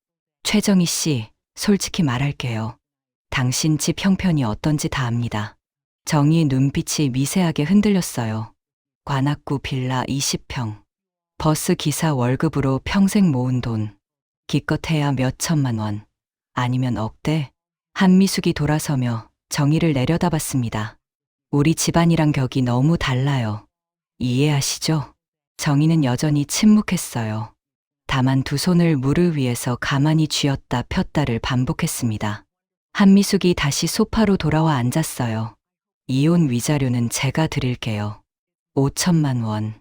최정희 씨, 솔직히 말할게요. 당신 집 형편이 어떤지 다 압니다. 정희의 눈빛이 미세하게 흔들렸어요. 관악구 빌라 20평. 버스 기사 월급으로 평생 모은 돈. 기껏해야 몇 천만 원. 아니면 억대. 한미숙이 돌아서며 정희를 내려다봤습니다. 우리 집안이랑 격이 너무 달라요. 이해하시죠? 정희는 여전히 침묵했어요. 다만 두 손을 무릎 위에서 가만히 쥐었다 폈다를 반복했습니다. 한미숙이 다시 소파로 돌아와 앉았어요. 이혼 위자료는 제가 드릴게요. 5천만 원.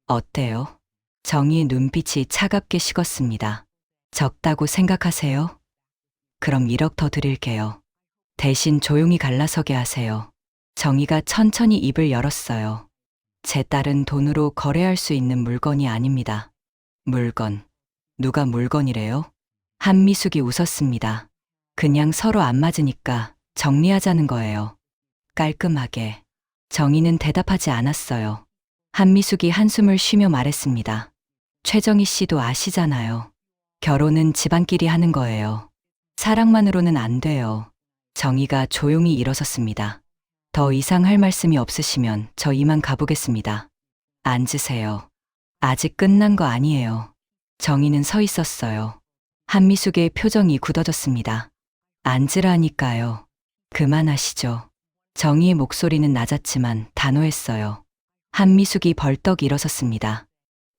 어때요? 정희의 눈빛이 차갑게 식었습니다. 적다고 생각하세요? 그럼 1억 더 드릴게요. 대신 조용히 갈라서게 하세요. 정희가 천천히 입을 열었어요. 제 딸은 돈으로 거래할 수 있는 물건이 아닙니다. 물건. 누가 물건이래요? 한미숙이 웃었습니다. 그냥 서로 안 맞으니까 정리하자는 거예요. 깔끔하게. 정희는 대답하지 않았어요. 한미숙이 한숨을 쉬며 말했습니다. 최정희 씨도 아시잖아요. 결혼은 집안끼리 하는 거예요. 사랑만으로는 안 돼요. 정희가 조용히 일어섰습니다. 더 이상 할 말씀이 없으시면 저 이만 가보겠습니다. 앉으세요. 아직 끝난 거 아니에요. 정희는 서 있었어요. 한미숙의 표정이 굳어졌습니다. 앉으라니까요. 그만하시죠. 정희의 목소리는 낮았지만 단호했어요. 한미숙이 벌떡 일어섰습니다.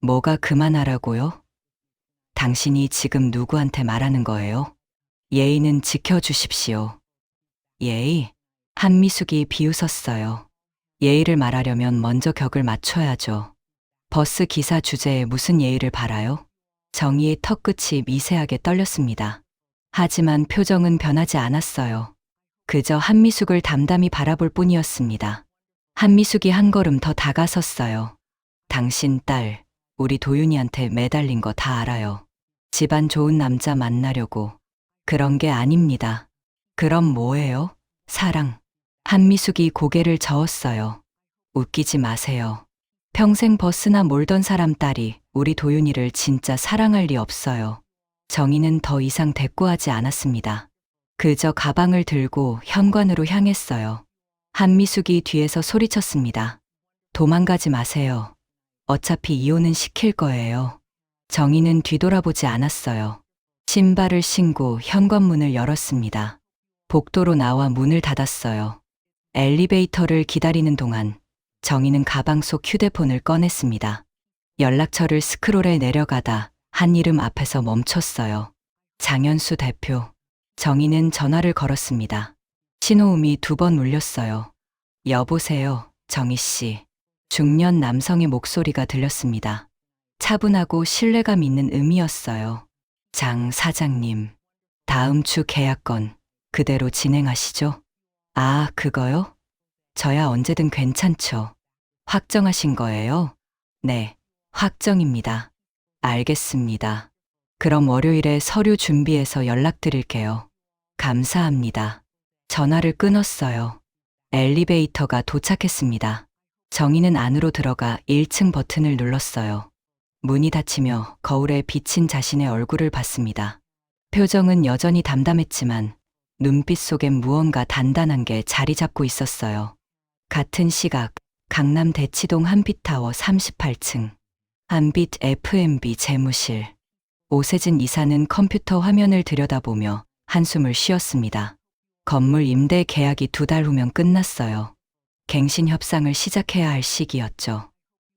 뭐가 그만하라고요? 당신이 지금 누구한테 말하는 거예요? 예의는 지켜주십시오. 예의? 한미숙이 비웃었어요. 예의를 말하려면 먼저 격을 맞춰야죠. 버스 기사 주제에 무슨 예의를 바라요? 정희의 턱끝이 미세하게 떨렸습니다. 하지만 표정은 변하지 않았어요. 그저 한미숙을 담담히 바라볼 뿐이었습니다. 한미숙이 한 걸음 더 다가섰어요. 당신 딸, 우리 도윤이한테 매달린 거 다 알아요. 집안 좋은 남자 만나려고. 그런 게 아닙니다. 그럼 뭐예요? 사랑. 한미숙이 고개를 저었어요. 웃기지 마세요. 평생 버스나 몰던 사람 딸이 우리 도윤이를 진짜 사랑할 리 없어요. 정희는 더 이상 대꾸하지 않았습니다. 그저 가방을 들고 현관으로 향했어요. 한미숙이 뒤에서 소리쳤습니다. 도망가지 마세요. 어차피 이혼은 시킬 거예요. 정희는 뒤돌아보지 않았어요. 신발을 신고 현관문을 열었습니다. 복도로 나와 문을 닫았어요. 엘리베이터를 기다리는 동안 정희는 가방 속 휴대폰을 꺼냈습니다. 연락처를 스크롤해 내려가다 한 이름 앞에서 멈췄어요. 장현수 대표. 정희는 전화를 걸었습니다. 신호음이 2번 울렸어요. 여보세요. 정희 씨. 중년 남성의 목소리가 들렸습니다. 차분하고 신뢰감 있는 음이었어요. 장 사장님, 다음 주 계약건 그대로 진행하시죠? 아, 그거요? 저야 언제든 괜찮죠. 확정하신 거예요? 네, 확정입니다. 알겠습니다. 그럼 월요일에 서류 준비해서 연락드릴게요. 감사합니다. 전화를 끊었어요. 엘리베이터가 도착했습니다. 정희는 안으로 들어가 1층 버튼을 눌렀어요. 문이 닫히며 거울에 비친 자신의 얼굴을 봤습니다. 표정은 여전히 담담했지만 눈빛 속엔 무언가 단단한 게 자리 잡고 있었어요. 같은 시각, 강남 대치동 한빛타워 38층. 한빛 F&B 재무실. 오세진 이사는 컴퓨터 화면을 들여다보며 한숨을 쉬었습니다. 건물 임대 계약이 2달 후면 끝났어요. 갱신 협상을 시작해야 할 시기였죠.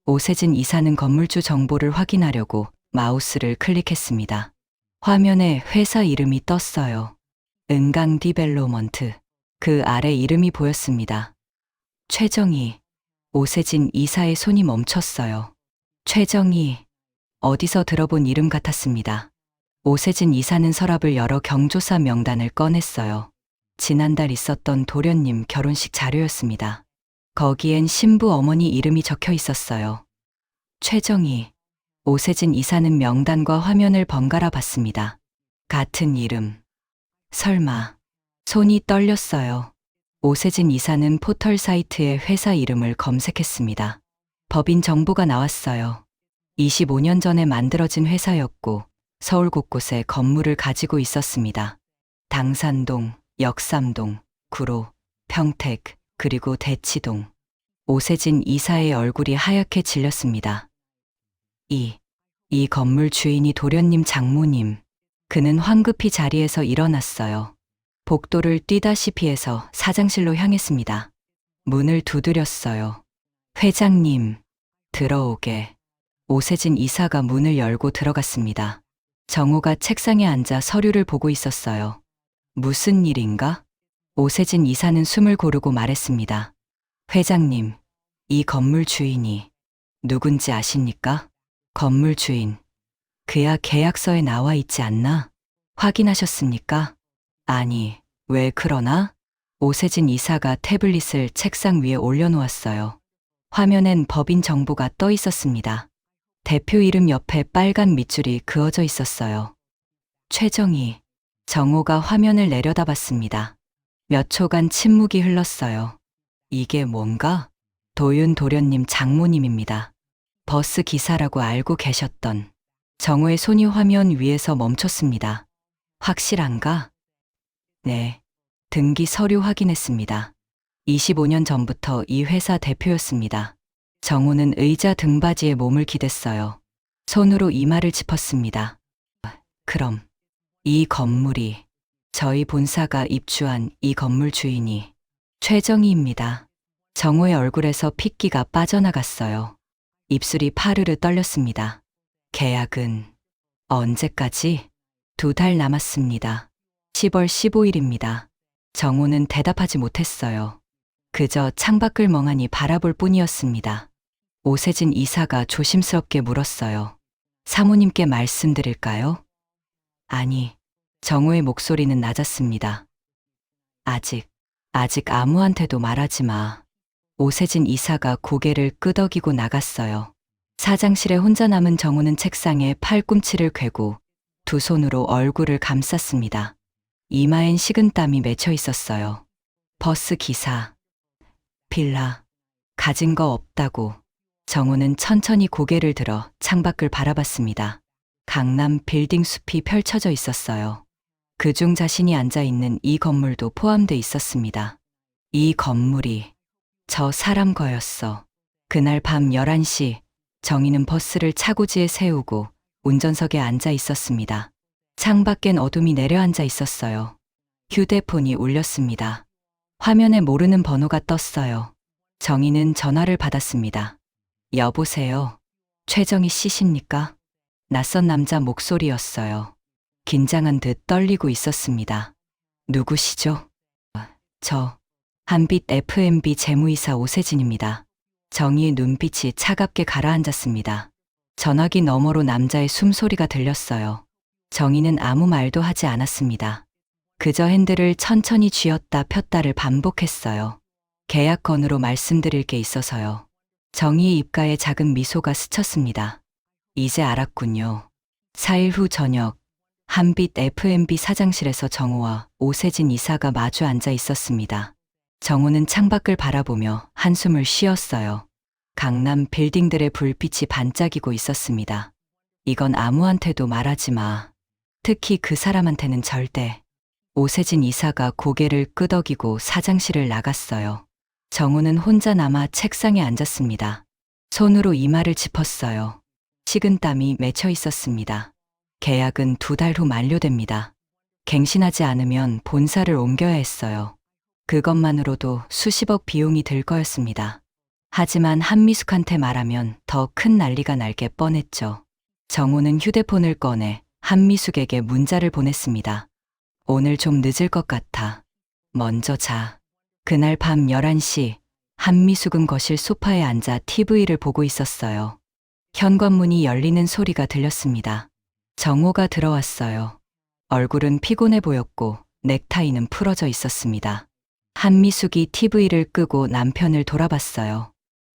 오세진 이사는 건물주 정보를 확인하려고 마우스를 클릭했습니다. 화면에 회사 이름이 떴어요. 은강 디벨로먼트. 그 아래 이름이 보였습니다. 최정희. 오세진 이사의 손이 멈췄어요. 최정희. 어디서 들어본 이름 같았습니다. 오세진 이사는 서랍을 열어 경조사 명단을 꺼냈어요. 지난달 있었던 도련님 결혼식 자료였습니다. 거기엔 신부 어머니 이름이 적혀 있었어요. 최정희. 오세진 이사는 명단과 화면을 번갈아 봤습니다. 같은 이름. 설마. 손이 떨렸어요. 오세진 이사는 포털 사이트에 회사 이름을 검색했습니다. 법인 정보가 나왔어요. 25년 전에 만들어진 회사였고 서울 곳곳에 건물을 가지고 있었습니다. 당산동, 역삼동, 구로, 평택, 그리고 대치동. 오세진 이사의 얼굴이 하얗게 질렸습니다. 이 건물 주인이 도련님 장모님. 그는 황급히 자리에서 일어났어요. 복도를 뛰다시피 해서 사장실로 향했습니다. 문을 두드렸어요. 회장님, 들어오게. 오세진 이사가 문을 열고 들어갔습니다. 정호가 책상에 앉아 서류를 보고 있었어요. 무슨 일인가? 오세진 이사는 숨을 고르고 말했습니다. 회장님, 이 건물 주인이 누군지 아십니까? 건물 주인. 그야 계약서에 나와 있지 않나? 확인하셨습니까? 아니, 왜 그러나? 오세진 이사가 태블릿을 책상 위에 올려놓았어요. 화면엔 법인 정보가 떠 있었습니다. 대표 이름 옆에 빨간 밑줄이 그어져 있었어요. 최정희. 정호가 화면을 내려다봤습니다. 몇 초간 침묵이 흘렀어요. 이게 뭔가? 도윤 도련님 장모님입니다. 버스 기사라고 알고 계셨던. 정호의 손이 화면 위에서 멈췄습니다. 확실한가? 네. 등기 서류 확인했습니다. 25년 전부터 이 회사 대표였습니다. 정호는 의자 등받이에 몸을 기댔어요. 손으로 이마를 짚었습니다. 그럼 이 건물이 저희 본사가 입주한 이 건물 주인이 최정희입니다. 정호의 얼굴에서 핏기가 빠져나갔어요. 입술이 파르르 떨렸습니다. 계약은 언제까지? 2달 남았습니다. 10월 15일입니다. 정호는 대답하지 못했어요. 그저 창밖을 멍하니 바라볼 뿐이었습니다. 오세진 이사가 조심스럽게 물었어요. 사모님께 말씀드릴까요? 아니, 정호의 목소리는 낮았습니다. 아직 아무한테도 말하지 마. 오세진 이사가 고개를 끄덕이고 나갔어요. 사장실에 혼자 남은 정호는 책상에 팔꿈치를 괴고 두 손으로 얼굴을 감쌌습니다. 이마엔 식은땀이 맺혀 있었어요. 버스 기사. 빌라. 가진 거 없다고. 정호는 천천히 고개를 들어 창밖을 바라봤습니다. 강남 빌딩 숲이 펼쳐져 있었어요. 그중 자신이 앉아 있는 이 건물도 포함돼 있었습니다. 이 건물이 저 사람 거였어. 그날 밤 11시 정희는 버스를 차고지에 세우고 운전석에 앉아 있었습니다. 창밖엔 어둠이 내려앉아 있었어요. 휴대폰이 울렸습니다. 화면에 모르는 번호가 떴어요. 정희는 전화를 받았습니다. 여보세요. 최정희 씨십니까? 낯선 남자 목소리였어요. 긴장한 듯 떨리고 있었습니다. 누구시죠? 한빛 F&B 재무이사 오세진입니다. 정희의 눈빛이 차갑게 가라앉았습니다. 전화기 너머로 남자의 숨소리가 들렸어요. 정희는 아무 말도 하지 않았습니다. 그저 핸들을 천천히 쥐었다 폈다를 반복했어요. 계약 건으로 말씀드릴 게 있어서요. 정희의 입가에 작은 미소가 스쳤습니다. 이제 알았군요. 4일 후 저녁, 한빛 F&B 사장실에서 정호와 오세진 이사가 마주 앉아 있었습니다. 정호는 창밖을 바라보며 한숨을 쉬었어요. 강남 빌딩들의 불빛이 반짝이고 있었습니다. 이건 아무한테도 말하지 마. 특히 그 사람한테는 절대. 오세진 이사가 고개를 끄덕이고 사장실을 나갔어요. 정호는 혼자 남아 책상에 앉았습니다. 손으로 이마를 짚었어요. 식은땀이 맺혀 있었습니다. 계약은 2달 후 만료됩니다. 갱신하지 않으면 본사를 옮겨야 했어요. 그것만으로도 수십억 비용이 들 거였습니다. 하지만 한미숙한테 말하면 더 큰 난리가 날 게 뻔했죠. 정호는 휴대폰을 꺼내 한미숙에게 문자를 보냈습니다. 오늘 좀 늦을 것 같아. 먼저 자. 그날 밤 11시, 한미숙은 거실 소파에 앉아 TV를 보고 있었어요. 현관문이 열리는 소리가 들렸습니다. 정호가 들어왔어요. 얼굴은 피곤해 보였고 넥타이는 풀어져 있었습니다. 한미숙이 TV를 끄고 남편을 돌아봤어요.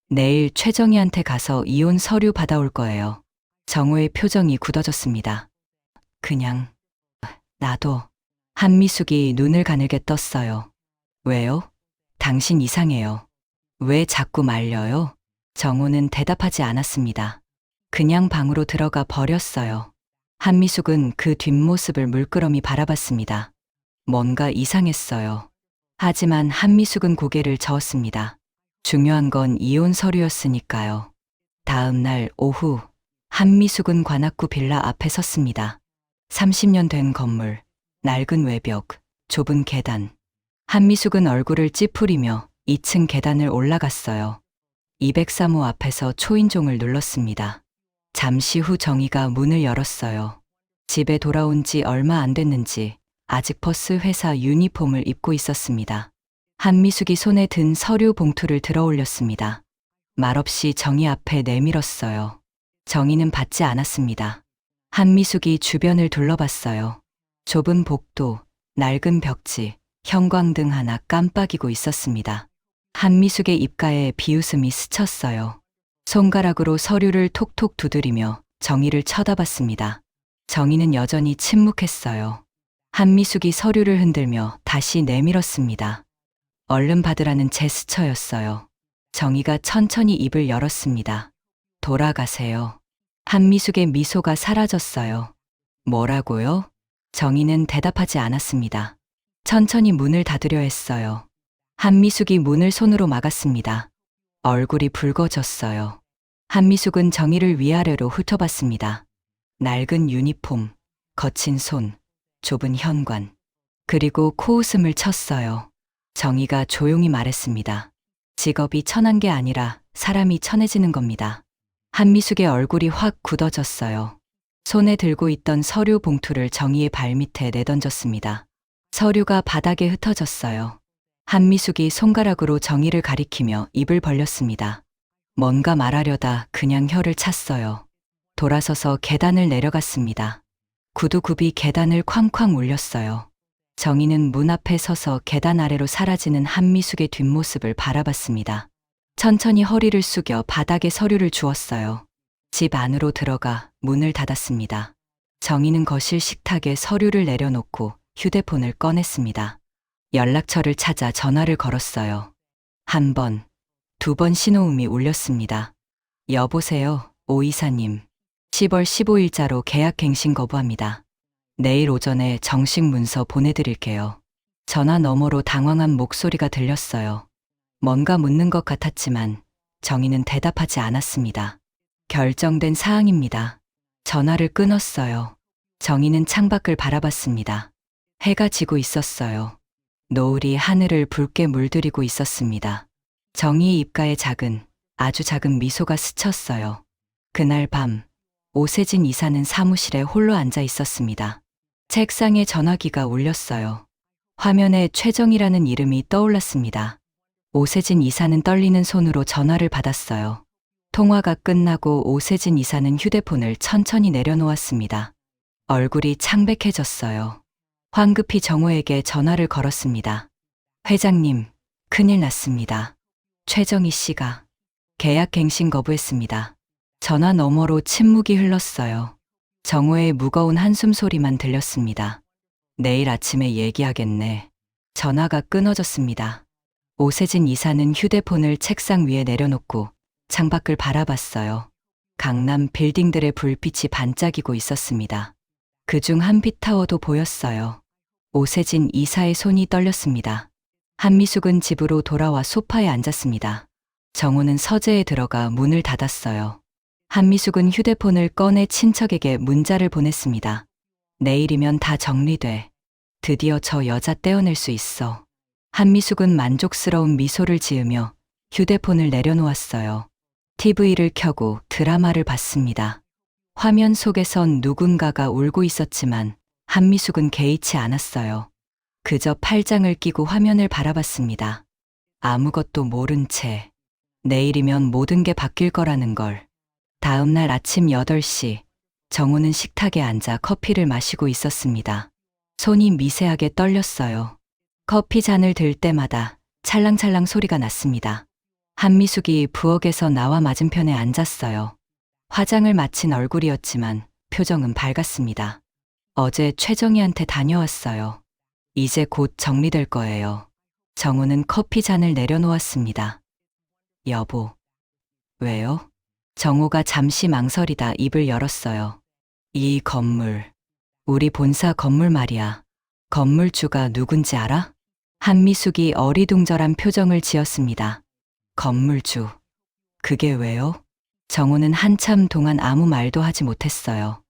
내일 최정희한테 가서 이혼 서류 받아올 거예요. 정호의 표정이 굳어졌습니다. 그냥, 나도. 한미숙이 눈을 가늘게 떴어요. 왜요? 당신 이상해요. 왜 자꾸 말려요? 정호는 대답하지 않았습니다. 그냥 방으로 들어가 버렸어요. 한미숙은 그 뒷모습을 물끄러미 바라봤습니다. 뭔가 이상했어요. 하지만 한미숙은 고개를 저었습니다. 중요한 건 이혼 서류였으니까요. 다음 날 오후, 한미숙은 관악구 빌라 앞에 섰습니다. 30년 된 건물, 낡은 외벽, 좁은 계단. 한미숙은 얼굴을 찌푸리며 2층 계단을 올라갔어요. 203호 앞에서 초인종을 눌렀습니다. 잠시 후 정희가 문을 열었어요. 집에 돌아온 지 얼마 안 됐는지 아직 버스 회사 유니폼을 입고 있었습니다. 한미숙이 손에 든 서류 봉투를 들어 올렸습니다. 말없이 정희 앞에 내밀었어요. 정희는 받지 않았습니다. 한미숙이 주변을 둘러봤어요. 좁은 복도, 낡은 벽지, 형광등 하나 깜빡이고 있었습니다. 한미숙의 입가에 비웃음이 스쳤어요. 손가락으로 서류를 톡톡 두드리며 정희를 쳐다봤습니다. 정희는 여전히 침묵했어요. 한미숙이 서류를 흔들며 다시 내밀었습니다. 얼른 받으라는 제스처였어요. 정희가 천천히 입을 열었습니다. 돌아가세요. 한미숙의 미소가 사라졌어요. 뭐라고요? 정희는 대답하지 않았습니다. 천천히 문을 닫으려 했어요. 한미숙이 문을 손으로 막았습니다. 얼굴이 붉어졌어요. 한미숙은 정희를 위아래로 훑어봤습니다. 낡은 유니폼, 거친 손, 좁은 현관. 그리고 코웃음을 쳤어요. 정희가 조용히 말했습니다. 직업이 천한 게 아니라 사람이 천해지는 겁니다. 한미숙의 얼굴이 확 굳어졌어요. 손에 들고 있던 서류 봉투를 정희의 발밑에 내던졌습니다. 서류가 바닥에 흩어졌어요. 한미숙이 손가락으로 정희를 가리키며 입을 벌렸습니다. 뭔가 말하려다 그냥 혀를 찼어요. 돌아서서 계단을 내려갔습니다. 구두굽이 계단을 쾅쾅 울렸어요. 정희는 문 앞에 서서 계단 아래로 사라지는 한미숙의 뒷모습을 바라봤습니다. 천천히 허리를 숙여 바닥에 서류를 주웠어요. 집 안으로 들어가 문을 닫았습니다. 정희는 거실 식탁에 서류를 내려놓고 휴대폰을 꺼냈습니다. 연락처를 찾아 전화를 걸었어요. 1번, 2번 신호음이 울렸습니다. 여보세요, 오 이사님. 10월 15일자로 계약 갱신 거부합니다. 내일 오전에 정식 문서 보내드릴게요. 전화 너머로 당황한 목소리가 들렸어요. 뭔가 묻는 것 같았지만 정희는 대답하지 않았습니다. 결정된 사항입니다. 전화를 끊었어요. 정희는 창밖을 바라봤습니다. 해가 지고 있었어요. 노을이 하늘을 붉게 물들이고 있었습니다. 정희의 입가에 아주 작은 미소가 스쳤어요. 그날 밤, 오세진 이사는 사무실에 홀로 앉아 있었습니다. 책상에 전화기가 울렸어요. 화면에 최정희라는 이름이 떠올랐습니다. 오세진 이사는 떨리는 손으로 전화를 받았어요. 통화가 끝나고 오세진 이사는 휴대폰을 천천히 내려놓았습니다. 얼굴이 창백해졌어요. 황급히 정호에게 전화를 걸었습니다. 회장님, 큰일 났습니다. 최정희 씨가 계약 갱신 거부했습니다. 전화 너머로 침묵이 흘렀어요. 정호의 무거운 한숨 소리만 들렸습니다. 내일 아침에 얘기하겠네. 전화가 끊어졌습니다. 오세진 이사는 휴대폰을 책상 위에 내려놓고 창밖을 바라봤어요. 강남 빌딩들의 불빛이 반짝이고 있었습니다. 그중 한빛타워도 보였어요. 오세진 이사의 손이 떨렸습니다. 한미숙은 집으로 돌아와 소파에 앉았습니다. 정호는 서재에 들어가 문을 닫았어요. 한미숙은 휴대폰을 꺼내 친척에게 문자를 보냈습니다. 내일이면 다 정리돼. 드디어 저 여자 떼어낼 수 있어. 한미숙은 만족스러운 미소를 지으며 휴대폰을 내려놓았어요. TV를 켜고 드라마를 봤습니다. 화면 속에선 누군가가 울고 있었지만 한미숙은 개의치 않았어요. 그저 팔짱을 끼고 화면을 바라봤습니다. 아무것도 모른 채 내일이면 모든 게 바뀔 거라는 걸. 다음 날 아침 8시 정우는 식탁에 앉아 커피를 마시고 있었습니다. 손이 미세하게 떨렸어요. 커피 잔을 들 때마다 찰랑찰랑 소리가 났습니다. 한미숙이 부엌에서 나와 맞은편에 앉았어요. 화장을 마친 얼굴이었지만 표정은 밝았습니다. 어제 최정희한테 다녀왔어요. 이제 곧 정리될 거예요. 정우는 커피 잔을 내려놓았습니다. 여보. 왜요? 정우가 잠시 망설이다 입을 열었어요. 이 건물, 우리 본사 건물 말이야. 건물주가 누군지 알아? 한미숙이 어리둥절한 표정을 지었습니다. 건물주. 그게 왜요? 정우는 한참 동안 아무 말도 하지 못했어요.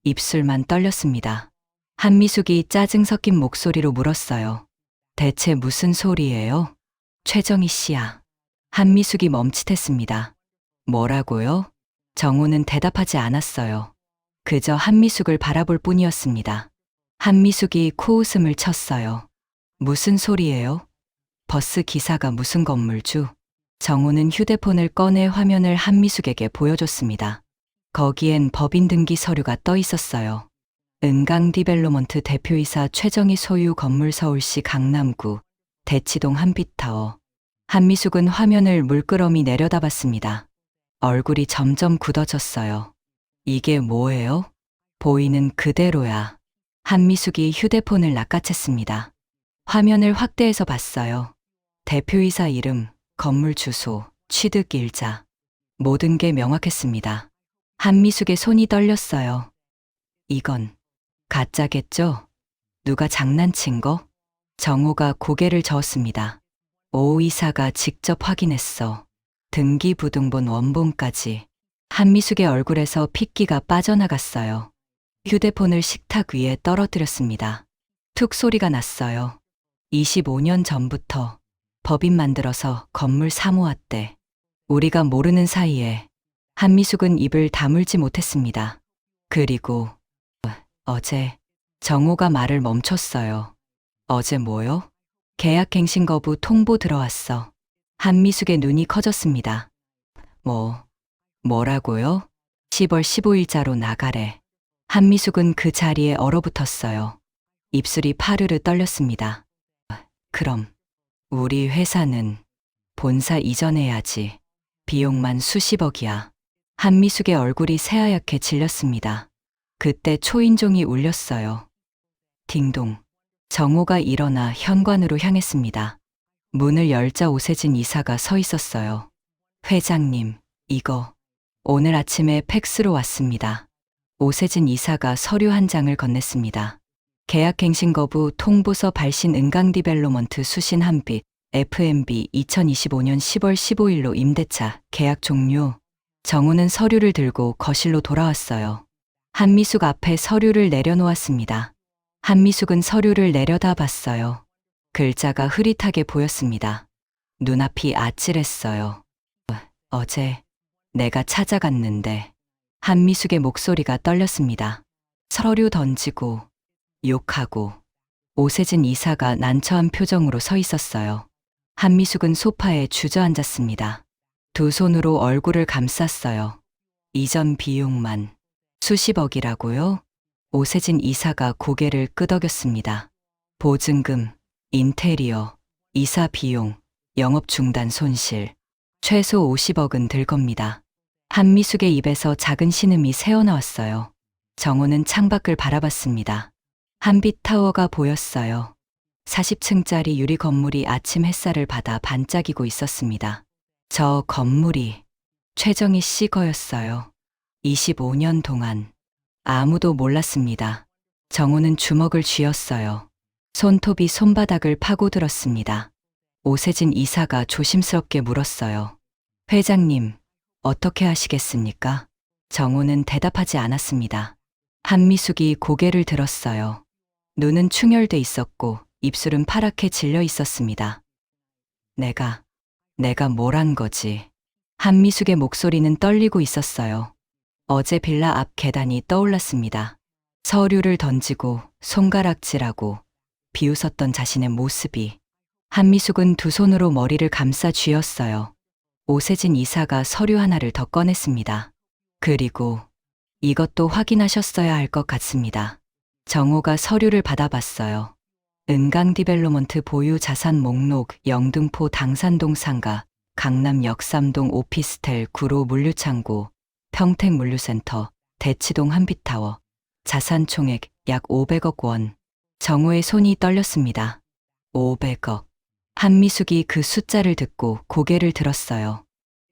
입술만 떨렸습니다. 한미숙이 짜증 섞인 목소리로 물었어요. 대체 무슨 소리예요? 최정희 씨야. 한미숙이 멈칫했습니다. 뭐라고요? 정우는 대답하지 않았어요. 그저 한미숙을 바라볼 뿐이었습니다. 한미숙이 코웃음을 쳤어요. 무슨 소리예요? 버스 기사가 무슨 건물주? 정우는 휴대폰을 꺼내 화면을 한미숙에게 보여줬습니다. 거기엔 법인 등기 서류가 떠 있었어요. 은강디벨로먼트 대표이사 최정희 소유 건물 서울시 강남구 대치동 한빛타워. 한미숙은 화면을 물끄러미 내려다봤습니다. 얼굴이 점점 굳어졌어요. 이게 뭐예요? 보이는 그대로야. 한미숙이 휴대폰을 낚아챘습니다. 화면을 확대해서 봤어요. 대표이사 이름, 건물 주소, 취득 일자. 모든 게 명확했습니다. 한미숙의 손이 떨렸어요. 이건 가짜겠죠? 누가 장난친 거? 정호가 고개를 저었습니다. 오 이사가 직접 확인했어. 등기부등본 원본까지. 한미숙의 얼굴에서 핏기가 빠져나갔어요. 휴대폰을 식탁 위에 떨어뜨렸습니다. 툭 소리가 났어요. 25년 전부터 법인 만들어서 건물 사모았대. 우리가 모르는 사이에 한미숙은 입을 다물지 못했습니다. 그리고 어제 정호가 말을 멈췄어요. 어제 뭐요? 계약갱신 거부 통보 들어왔어. 한미숙의 눈이 커졌습니다. 뭐라고요? 10월 15일자로 나가래. 한미숙은 그 자리에 얼어붙었어요. 입술이 파르르 떨렸습니다. 그럼 우리 회사는 본사 이전해야지. 비용만 수십억이야. 한미숙의 얼굴이 새하얗게 질렸습니다. 그때 초인종이 울렸어요. 딩동. 정호가 일어나 현관으로 향했습니다. 문을 열자 오세진 이사가 서 있었어요. 회장님, 이거 오늘 아침에 팩스로 왔습니다. 오세진 이사가 서류 한 장을 건넸습니다. 계약갱신 거부 통보서 발신 은강디벨로먼트 수신 한빛 FMB 2025년 10월 15일로 임대차 계약 종료. 정우는 서류를 들고 거실로 돌아왔어요. 한미숙 앞에 서류를 내려놓았습니다. 한미숙은 서류를 내려다봤어요. 글자가 흐릿하게 보였습니다. 눈앞이 아찔했어요. 어제 내가 찾아갔는데. 한미숙의 목소리가 떨렸습니다. 서류 던지고 욕하고 오세진 이사가 난처한 표정으로 서 있었어요. 한미숙은 소파에 주저앉았습니다. 두 손으로 얼굴을 감쌌어요. 이전 비용만 수십억이라고요? 오세진 이사가 고개를 끄덕였습니다. 보증금, 인테리어, 이사 비용, 영업 중단 손실, 최소 50억은 들 겁니다. 한미숙의 입에서 작은 신음이 새어나왔어요. 정호는 창밖을 바라봤습니다. 한빛타워가 보였어요. 40층짜리 유리 건물이 아침 햇살을 받아 반짝이고 있었습니다. 저 건물이 최정희 씨 거였어요. 25년 동안 아무도 몰랐습니다. 정호는 주먹을 쥐었어요. 손톱이 손바닥을 파고들었습니다. 오세진 이사가 조심스럽게 물었어요. 회장님, 어떻게 하시겠습니까? 정호는 대답하지 않았습니다. 한미숙이 고개를 들었어요. 눈은 충혈돼 있었고 입술은 파랗게 질려 있었습니다. 내가 뭘 한 거지? 한미숙의 목소리는 떨리고 있었어요. 어제 빌라 앞 계단이 떠올랐습니다. 서류를 던지고 손가락질하고 비웃었던 자신의 모습이. 한미숙은 두 손으로 머리를 감싸 쥐었어요. 오세진 이사가 서류 하나를 더 꺼냈습니다. 그리고 이것도 확인하셨어야 할 것 같습니다. 정호가 서류를 받아봤어요. 은강디벨로먼트 보유 자산 목록 영등포 당산동 상가, 강남 역삼동 오피스텔 구로 물류창고, 평택 물류센터, 대치동 한빛타워, 자산 총액 약 500억 원. 정호의 손이 떨렸습니다. 500억. 한미숙이 그 숫자를 듣고 고개를 들었어요.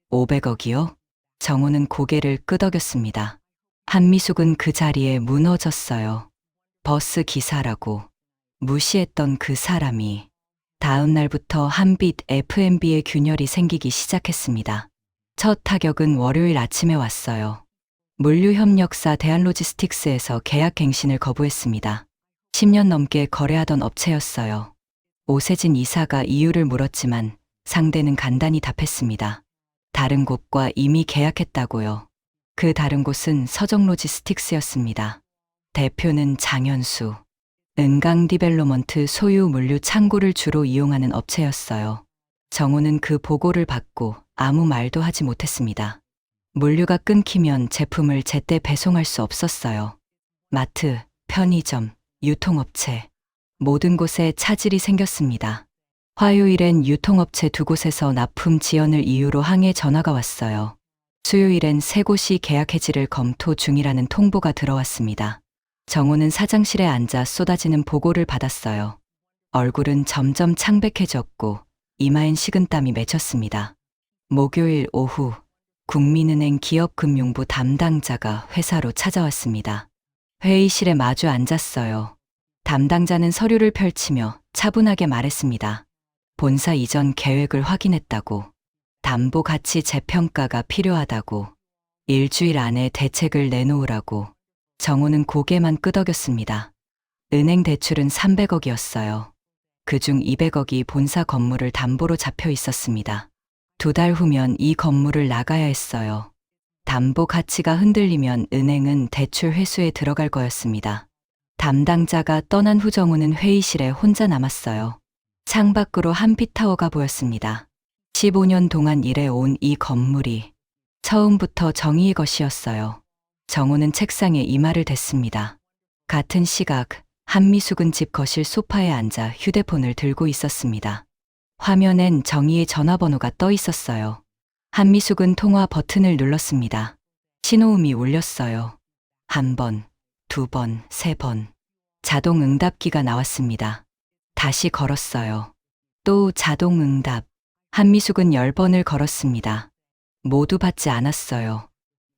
500억이요? 정호는 고개를 끄덕였습니다. 한미숙은 그 자리에 무너졌어요. 버스 기사라고 무시했던 그 사람이 다음 날부터 한빛 F&B의 균열이 생기기 시작했습니다. 첫 타격은 월요일 아침에 왔어요. 물류협력사 대한로지스틱스에서 계약갱신을 거부했습니다. 10년 넘게 거래하던 업체였어요. 오세진 이사가 이유를 물었지만 상대는 간단히 답했습니다. 다른 곳과 이미 계약했다고요. 그 다른 곳은 서정로지스틱스였습니다. 대표는 장현수. 은강디벨로먼트 소유 물류 창고를 주로 이용하는 업체였어요. 정호는 그 보고를 받고 아무 말도 하지 못했습니다. 물류가 끊기면 제품을 제때 배송할 수 없었어요. 마트, 편의점, 유통업체, 모든 곳에 차질이 생겼습니다. 화요일엔 유통업체 두 곳에서 납품 지연을 이유로 항해 전화가 왔어요. 수요일엔 세 곳이 계약 해지를 검토 중이라는 통보가 들어왔습니다. 정호는 사장실에 앉아 쏟아지는 보고를 받았어요. 얼굴은 점점 창백해졌고 이마엔 식은땀이 맺혔습니다. 목요일 오후 국민은행 기업금융부 담당자가 회사로 찾아왔습니다. 회의실에 마주 앉았어요. 담당자는 서류를 펼치며 차분하게 말했습니다. 본사 이전 계획을 확인했다고, 담보 가치 재평가가 필요하다고, 일주일 안에 대책을 내놓으라고. 정호는 고개만 끄덕였습니다. 은행 대출은 300억이었어요. 그중 200억이 본사 건물을 담보로 잡혀 있었습니다. 2달 후면 이 건물을 나가야 했어요. 담보 가치가 흔들리면 은행은 대출 회수에 들어갈 거였습니다. 담당자가 떠난 후 정호는 회의실에 혼자 남았어요. 창밖으로 한빛타워가 보였습니다. 15년 동안 일해온 이 건물이 처음부터 정의의 것이었어요. 정호는 책상에 이마를 댔습니다. 같은 시각 한미숙은 집 거실 소파에 앉아 휴대폰을 들고 있었습니다. 화면엔 정희의 전화번호가 떠 있었어요. 한미숙은 통화 버튼을 눌렀습니다. 신호음이 울렸어요. 1번, 2번, 3번. 자동 응답기가 나왔습니다. 다시 걸었어요. 또 자동 응답. 한미숙은 10번을 걸었습니다. 모두 받지 않았어요.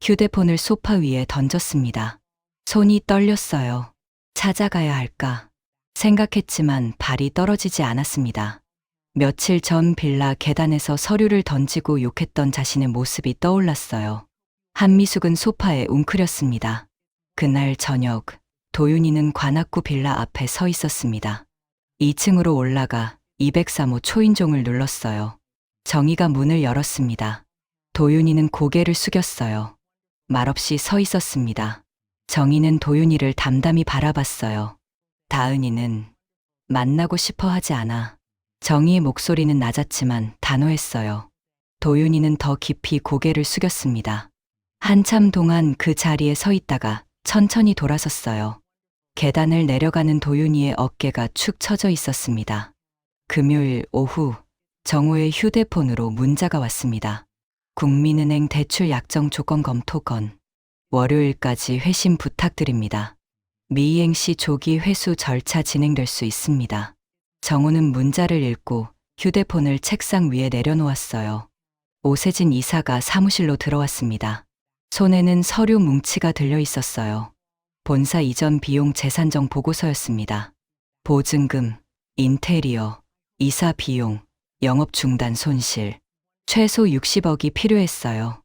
휴대폰을 소파 위에 던졌습니다. 손이 떨렸어요. 찾아가야 할까 생각했지만 발이 떨어지지 않았습니다. 며칠 전 빌라 계단에서 서류를 던지고 욕했던 자신의 모습이 떠올랐어요. 한미숙은 소파에 웅크렸습니다. 그날 저녁 도윤이는 관악구 빌라 앞에 서 있었습니다. 2층으로 올라가 203호 초인종을 눌렀어요. 정희가 문을 열었습니다. 도윤이는 고개를 숙였어요. 말없이 서 있었습니다. 정희는 도윤이를 담담히 바라봤어요. 다은이는 만나고 싶어 하지 않아. 정희의 목소리는 낮았지만 단호했어요. 도윤이는 더 깊이 고개를 숙였습니다. 한참 동안 그 자리에 서 있다가 천천히 돌아섰어요. 계단을 내려가는 도윤이의 어깨가 축 처져 있었습니다. 금요일 오후 정호의 휴대폰으로 문자가 왔습니다. 국민은행 대출 약정 조건 검토 건. 월요일까지 회신 부탁드립니다. 미이행 시 조기 회수 절차 진행될 수 있습니다. 정호는 문자를 읽고 휴대폰을 책상 위에 내려놓았어요. 오세진 이사가 사무실로 들어왔습니다. 손에는 서류 뭉치가 들려 있었어요. 본사 이전 비용 재산정 보고서였습니다. 보증금, 인테리어, 이사 비용, 영업 중단 손실, 최소 60억이 필요했어요.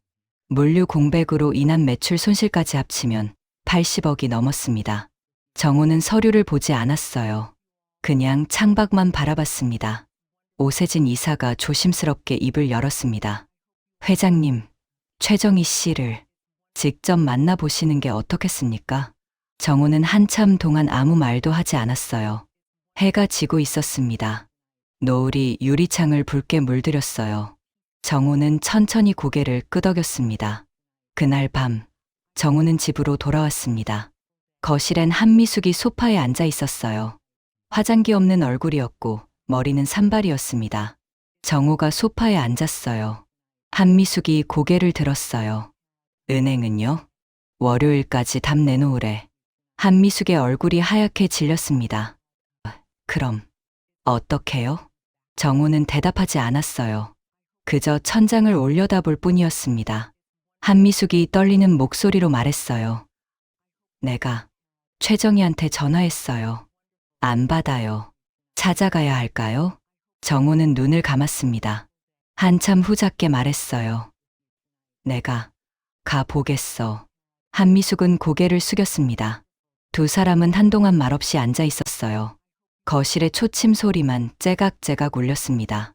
물류 공백으로 인한 매출 손실까지 합치면 80억이 넘었습니다. 정호는 서류를 보지 않았어요. 그냥 창밖만 바라봤습니다. 오세진 이사가 조심스럽게 입을 열었습니다. 회장님, 최정희 씨를 직접 만나보시는 게 어떻겠습니까? 정호는 한참 동안 아무 말도 하지 않았어요. 해가 지고 있었습니다. 노을이 유리창을 붉게 물들였어요. 정호는 천천히 고개를 끄덕였습니다. 그날 밤, 정호는 집으로 돌아왔습니다. 거실엔 한미숙이 소파에 앉아 있었어요. 화장기 없는 얼굴이었고 머리는 산발이었습니다. 정호가 소파에 앉았어요. 한미숙이 고개를 들었어요. 은행은요? 월요일까지 답 내놓으래. 한미숙의 얼굴이 하얗게 질렸습니다. 그럼 어떡해요? 정호는 대답하지 않았어요. 그저 천장을 올려다볼 뿐이었습니다. 한미숙이 떨리는 목소리로 말했어요. 내가 최정희한테 전화했어요. 안 받아요. 찾아가야 할까요? 정호는 눈을 감았습니다. 한참 후 작게 말했어요. 내가 가보겠어. 한미숙은 고개를 숙였습니다. 두 사람은 한동안 말없이 앉아 있었어요. 거실의 초침 소리만 째각째각 울렸습니다.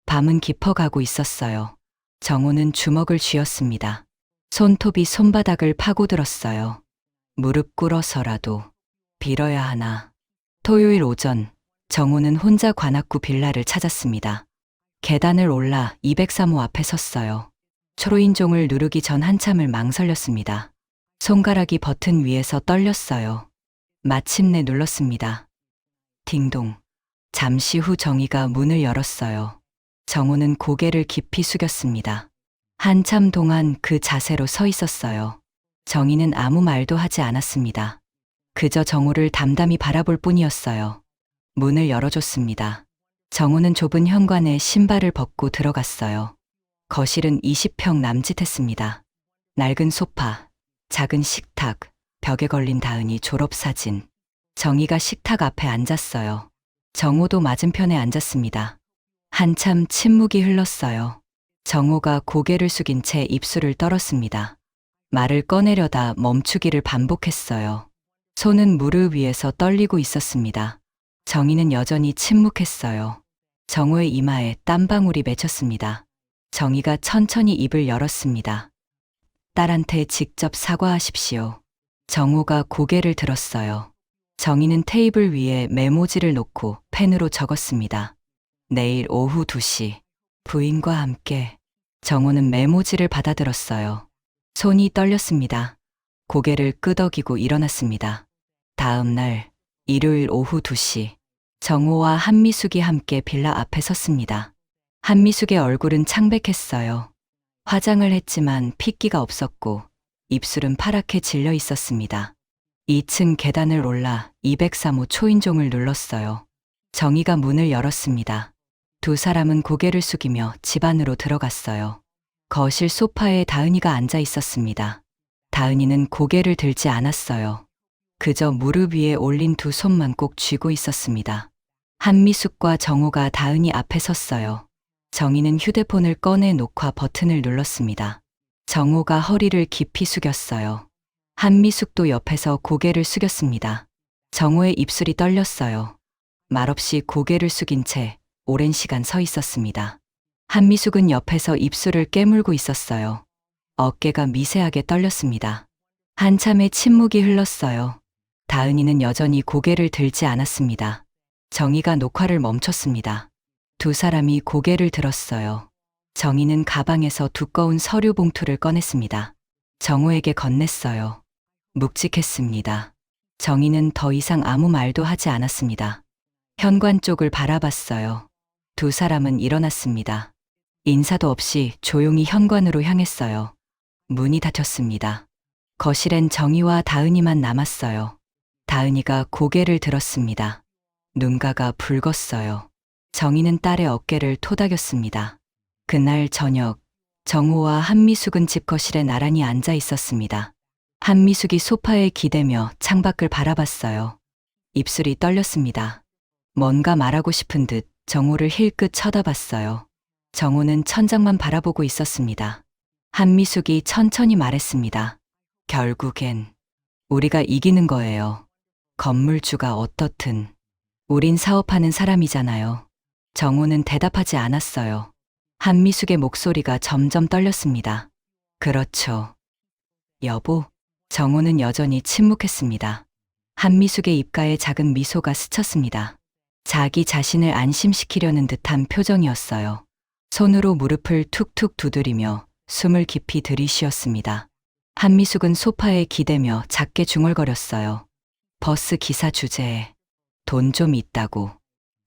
밤은 깊어가고 있었어요. 정호는 주먹을 쥐었습니다. 손톱이 손바닥을 파고들었어요. 무릎 꿇어서라도 빌어야 하나. 토요일 오전, 정호는 혼자 관악구 빌라를 찾았습니다. 계단을 올라 203호 앞에 섰어요. 초인종을 누르기 전 한참을 망설였습니다. 손가락이 버튼 위에서 떨렸어요. 마침내 눌렀습니다. 딩동. 잠시 후 정희가 문을 열었어요. 정호는 고개를 깊이 숙였습니다. 한참 동안 그 자세로 서 있었어요. 정희는 아무 말도 하지 않았습니다. 그저 정호를 담담히 바라볼 뿐이었어요. 문을 열어줬습니다. 정호는 좁은 현관에 신발을 벗고 들어갔어요. 거실은 20평 남짓했습니다. 낡은 소파, 작은 식탁, 벽에 걸린 다은이 졸업사진. 정희가 식탁 앞에 앉았어요. 정호도 맞은편에 앉았습니다. 한참 침묵이 흘렀어요. 정호가 고개를 숙인 채 입술을 떨었습니다. 말을 꺼내려다 멈추기를 반복했어요. 손은 무릎 위에서 떨리고 있었습니다. 정희는 여전히 침묵했어요. 정호의 이마에 땀방울이 맺혔습니다. 정희가 천천히 입을 열었습니다. 딸한테 직접 사과하십시오. 정호가 고개를 들었어요. 정희는 테이블 위에 메모지를 놓고 펜으로 적었습니다. 내일 오후 2시, 부인과 함께. 정호는 메모지를 받아들었어요. 손이 떨렸습니다. 고개를 끄덕이고 일어났습니다. 다음 날, 일요일 오후 2시, 정호와 한미숙이 함께 빌라 앞에 섰습니다. 한미숙의 얼굴은 창백했어요. 화장을 했지만 핏기가 없었고 입술은 파랗게 질려 있었습니다. 2층 계단을 올라 203호 초인종을 눌렀어요. 정희가 문을 열었습니다. 두 사람은 고개를 숙이며 집 안으로 들어갔어요. 거실 소파에 다은이가 앉아 있었습니다. 다은이는 고개를 들지 않았어요. 그저 무릎 위에 올린 두 손만 꼭 쥐고 있었습니다. 한미숙과 정호가 다은이 앞에 섰어요. 정희는 휴대폰을 꺼내 녹화 버튼을 눌렀습니다. 정호가 허리를 깊이 숙였어요. 한미숙도 옆에서 고개를 숙였습니다. 정호의 입술이 떨렸어요. 말없이 고개를 숙인 채 오랜 시간 서 있었습니다. 한미숙은 옆에서 입술을 깨물고 있었어요. 어깨가 미세하게 떨렸습니다. 한참의 침묵이 흘렀어요. 다은이는 여전히 고개를 들지 않았습니다. 정희가 녹화를 멈췄습니다. 두 사람이 고개를 들었어요. 정희는 가방에서 두꺼운 서류 봉투를 꺼냈습니다. 정호에게 건넸어요. 묵직했습니다. 정희는 더 이상 아무 말도 하지 않았습니다. 현관 쪽을 바라봤어요. 두 사람은 일어났습니다. 인사도 없이 조용히 현관으로 향했어요. 문이 닫혔습니다. 거실엔 정희와 다은이만 남았어요. 다은이가 고개를 들었습니다. 눈가가 붉었어요. 정희는 딸의 어깨를 토닥였습니다. 그날 저녁, 정호와 한미숙은 집 거실에 나란히 앉아 있었습니다. 한미숙이 소파에 기대며 창밖을 바라봤어요. 입술이 떨렸습니다. 뭔가 말하고 싶은 듯 정호를 힐끗 쳐다봤어요. 정호는 천장만 바라보고 있었습니다. 한미숙이 천천히 말했습니다. 결국엔 우리가 이기는 거예요. 건물주가 어떻든 우린 사업하는 사람이잖아요. 정호는 대답하지 않았어요. 한미숙의 목소리가 점점 떨렸습니다. 그렇죠. 여보. 정호는 여전히 침묵했습니다. 한미숙의 입가에 작은 미소가 스쳤습니다. 자기 자신을 안심시키려는 듯한 표정이었어요. 손으로 무릎을 툭툭 두드리며 숨을 깊이 들이쉬었습니다. 한미숙은 소파에 기대며 작게 중얼거렸어요. 버스 기사 주제에 돈 좀 있다고.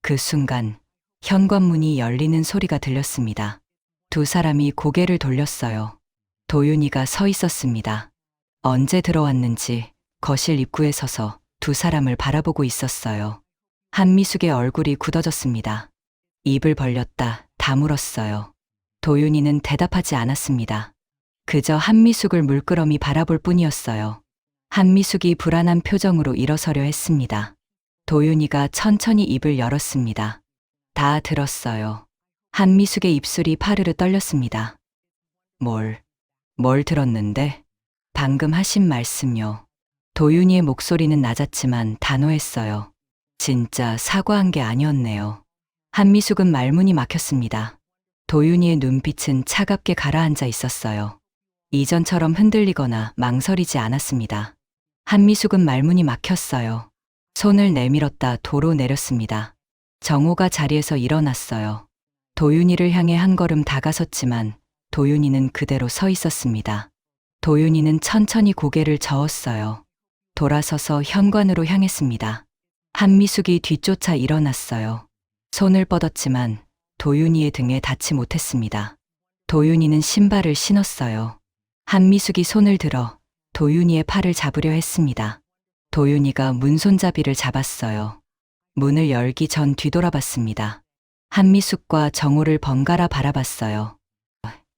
그 순간 현관문이 열리는 소리가 들렸습니다. 두 사람이 고개를 돌렸어요. 도윤이가 서 있었습니다. 언제 들어왔는지 거실 입구에 서서 두 사람을 바라보고 있었어요. 한미숙의 얼굴이 굳어졌습니다. 입을 벌렸다 다물었어요. 도윤이는 대답하지 않았습니다. 그저 한미숙을 물끄러미 바라볼 뿐이었어요. 한미숙이 불안한 표정으로 일어서려 했습니다. 도윤이가 천천히 입을 열었습니다. 다 들었어요. 한미숙의 입술이 파르르 떨렸습니다. 뭘 들었는데? 방금 하신 말씀요. 도윤이의 목소리는 낮았지만 단호했어요. 진짜 사과한 게 아니었네요. 한미숙은 말문이 막혔습니다. 도윤이의 눈빛은 차갑게 가라앉아 있었어요. 이전처럼 흔들리거나 망설이지 않았습니다. 한미숙은 말문이 막혔어요. 손을 내밀었다 도로 내렸습니다. 정호가 자리에서 일어났어요. 도윤이를 향해 한 걸음 다가섰지만 도윤이는 그대로 서 있었습니다. 도윤이는 천천히 고개를 저었어요. 돌아서서 현관으로 향했습니다. 한미숙이 뒤쫓아 일어났어요. 손을 뻗었지만 도윤이의 등에 닿지 못했습니다. 도윤이는 신발을 신었어요. 한미숙이 손을 들어 도윤이의 팔을 잡으려 했습니다. 도윤이가 문손잡이를 잡았어요. 문을 열기 전 뒤돌아봤습니다. 한미숙과 정호를 번갈아 바라봤어요.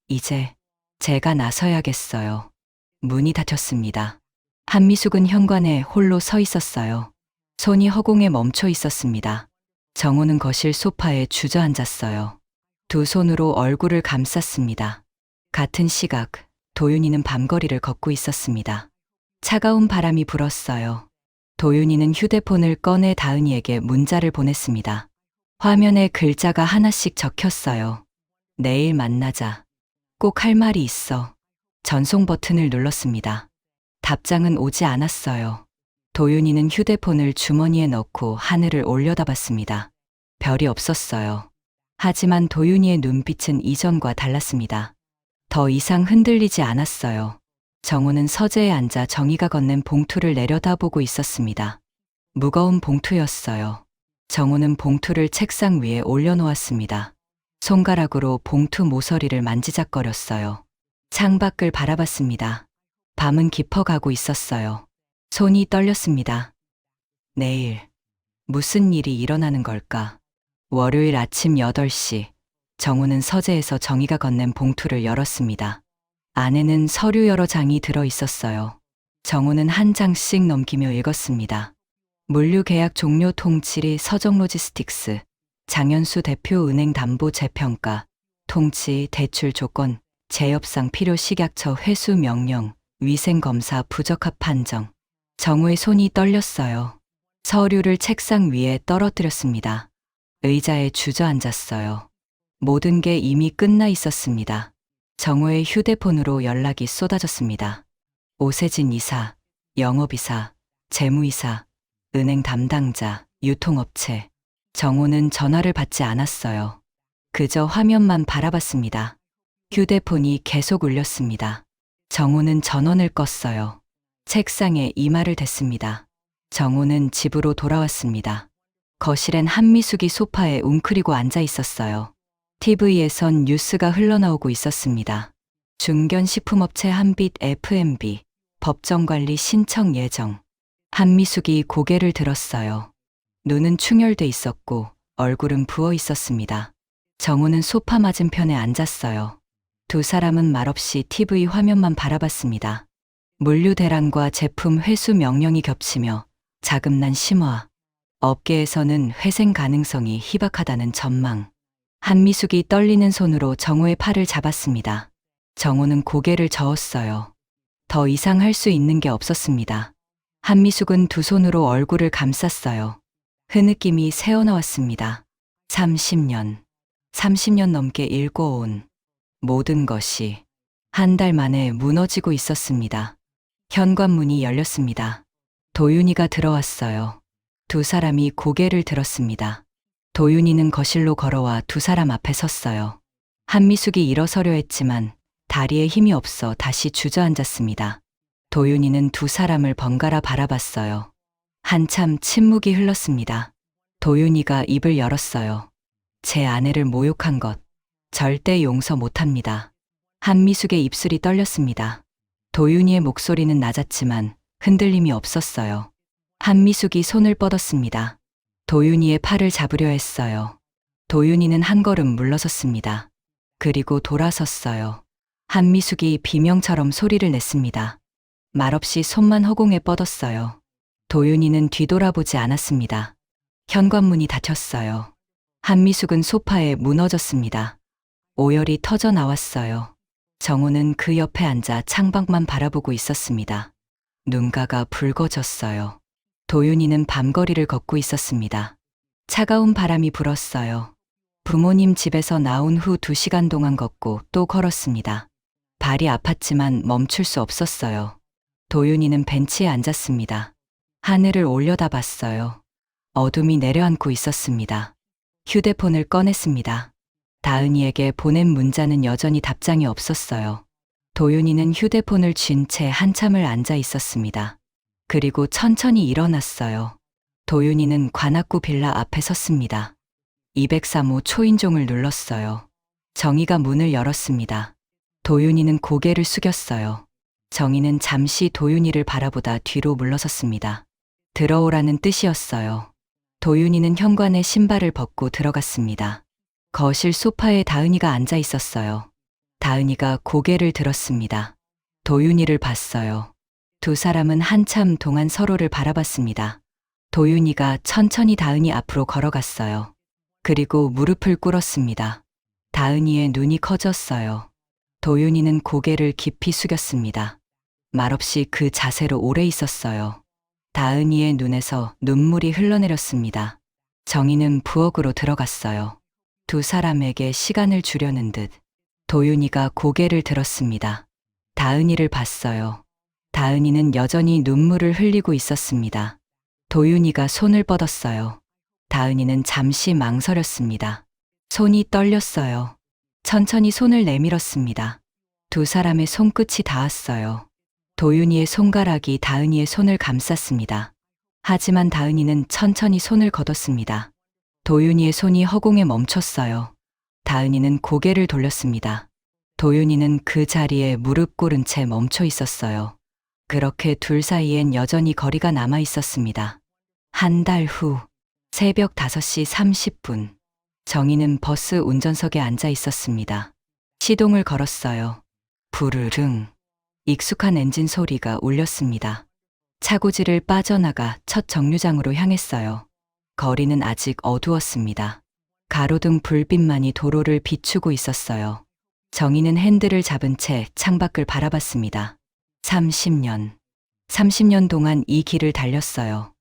이제 제가 나서야겠어요. 문이 닫혔습니다. 한미숙은 현관에 홀로 서 있었어요. 손이 허공에 멈춰 있었습니다. 정호는 거실 소파에 주저앉았어요. 두 손으로 얼굴을 감쌌습니다. 같은 시각, 도윤이는 밤거리를 걷고 있었습니다. 차가운 바람이 불었어요. 도윤이는 휴대폰을 꺼내 다은이에게 문자를 보냈습니다. 화면에 글자가 하나씩 적혔어요. 내일 만나자. 꼭 할 말이 있어. 전송 버튼을 눌렀습니다. 답장은 오지 않았어요. 도윤이는 휴대폰을 주머니에 넣고 하늘을 올려다봤습니다. 별이 없었어요. 하지만 도윤이의 눈빛은 이전과 달랐습니다. 더 이상 흔들리지 않았어요. 정호는 서재에 앉아 정희가 건넨 봉투를 내려다보고 있었습니다. 무거운 봉투였어요. 정호는 봉투를 책상 위에 올려놓았습니다. 손가락으로 봉투 모서리를 만지작거렸어요. 창밖을 바라봤습니다. 밤은 깊어가고 있었어요. 손이 떨렸습니다. 내일 무슨 일이 일어나는 걸까? 월요일 아침 8시, 정우는 서재에서 정희가 건넨 봉투를 열었습니다. 안에는 서류 여러 장이 들어 있었어요. 정우는 한 장씩 넘기며 읽었습니다. 물류 계약 종료 통치 서정 로지스틱스, 장현수 대표 은행 담보 재평가, 통치 대출 조건, 재협상 필요 식약처 회수 명령, 위생검사 부적합 판정. 정우의 손이 떨렸어요. 서류를 책상 위에 떨어뜨렸습니다. 의자에 주저앉았어요. 모든 게 이미 끝나 있었습니다. 정우의 휴대폰으로 연락이 쏟아졌습니다. 오세진 이사, 영업이사, 재무이사, 은행 담당자, 유통업체. 정우는 전화를 받지 않았어요. 그저 화면만 바라봤습니다. 휴대폰이 계속 울렸습니다. 정우는 전원을 껐어요. 책상에 이마를 댔습니다. 정우는 집으로 돌아왔습니다. 거실엔 한미숙이 소파에 웅크리고 앉아 있었어요. TV에선 뉴스가 흘러나오고 있었습니다. 중견식품업체 한빛 F&B 법정관리 신청 예정. 한미숙이 고개를 들었어요. 눈은 충혈돼 있었고 얼굴은 부어 있었습니다. 정우는 소파 맞은편에 앉았어요. 두 사람은 말없이 TV 화면만 바라봤습니다. 물류 대란과 제품 회수 명령이 겹치며 자금난 심화. 업계에서는 회생 가능성이 희박하다는 전망. 한미숙이 떨리는 손으로 정우의 팔을 잡았습니다. 정우는 고개를 저었어요. 더 이상 할 수 있는 게 없었습니다. 한미숙은 두 손으로 얼굴을 감쌌어요. 흐느낌이 새어나왔습니다. 30년 넘게 일궈온 모든 것이 한 달 만에 무너지고 있었습니다. 현관문이 열렸습니다. 도윤이가 들어왔어요. 두 사람이 고개를 들었습니다. 도윤이는 거실로 걸어와 두 사람 앞에 섰어요. 한미숙이 일어서려 했지만 다리에 힘이 없어 다시 주저앉았습니다. 도윤이는 두 사람을 번갈아 바라봤어요. 한참 침묵이 흘렀습니다. 도윤이가 입을 열었어요. 제 아내를 모욕한 것 절대 용서 못합니다. 한미숙의 입술이 떨렸습니다. 도윤이의 목소리는 낮았지만 흔들림이 없었어요. 한미숙이 손을 뻗었습니다. 도윤이의 팔을 잡으려 했어요. 도윤이는 한 걸음 물러섰습니다. 그리고 돌아섰어요. 한미숙이 비명처럼 소리를 냈습니다. 말없이 손만 허공에 뻗었어요. 도윤이는 뒤돌아보지 않았습니다. 현관문이 닫혔어요. 한미숙은 소파에 무너졌습니다. 오열이 터져 나왔어요. 정우는 그 옆에 앉아 창밖만 바라보고 있었습니다. 눈가가 붉어졌어요. 도윤이는 밤거리를 걷고 있었습니다. 차가운 바람이 불었어요. 부모님 집에서 나온 후 2시간 동안 걷고 또 걸었습니다. 발이 아팠지만 멈출 수 없었어요. 도윤이는 벤치에 앉았습니다. 하늘을 올려다봤어요. 어둠이 내려앉고 있었습니다. 휴대폰을 꺼냈습니다. 다은이에게 보낸 문자는 여전히 답장이 없었어요. 도윤이는 휴대폰을 쥔 채 한참을 앉아 있었습니다. 그리고 천천히 일어났어요. 도윤이는 관악구 빌라 앞에 섰습니다. 203호 초인종을 눌렀어요. 정희가 문을 열었습니다. 도윤이는 고개를 숙였어요. 정희는 잠시 도윤이를 바라보다 뒤로 물러섰습니다. 들어오라는 뜻이었어요. 도윤이는 현관에 신발을 벗고 들어갔습니다. 거실 소파에 다은이가 앉아 있었어요. 다은이가 고개를 들었습니다. 도윤이를 봤어요. 두 사람은 한참 동안 서로를 바라봤습니다. 도윤이가 천천히 다은이 앞으로 걸어갔어요. 그리고 무릎을 꿇었습니다. 다은이의 눈이 커졌어요. 도윤이는 고개를 깊이 숙였습니다. 말없이 그 자세로 오래 있었어요. 다은이의 눈에서 눈물이 흘러내렸습니다. 정희는 부엌으로 들어갔어요. 두 사람에게 시간을 주려는 듯 도윤이가 고개를 들었습니다. 다은이를 봤어요. 다은이는 여전히 눈물을 흘리고 있었습니다. 도윤이가 손을 뻗었어요. 다은이는 잠시 망설였습니다. 손이 떨렸어요. 천천히 손을 내밀었습니다. 두 사람의 손끝이 닿았어요. 도윤이의 손가락이 다은이의 손을 감쌌습니다. 하지만 다은이는 천천히 손을 걷었습니다. 도윤이의 손이 허공에 멈췄어요. 다은이는 고개를 돌렸습니다. 도윤이는 그 자리에 무릎 꿇은 채 멈춰 있었어요. 그렇게 둘 사이엔 여전히 거리가 남아 있었습니다. 한 달 후, 새벽 5시 30분. 정희는 버스 운전석에 앉아 있었습니다. 시동을 걸었어요. 부르릉. 익숙한 엔진 소리가 울렸습니다. 차고지를 빠져나가 첫 정류장으로 향했어요. 거리는 아직 어두웠습니다. 가로등 불빛만이 도로를 비추고 있었어요. 정희는 핸들을 잡은 채 창밖을 바라봤습니다. 30년 동안 이 길을 달렸어요.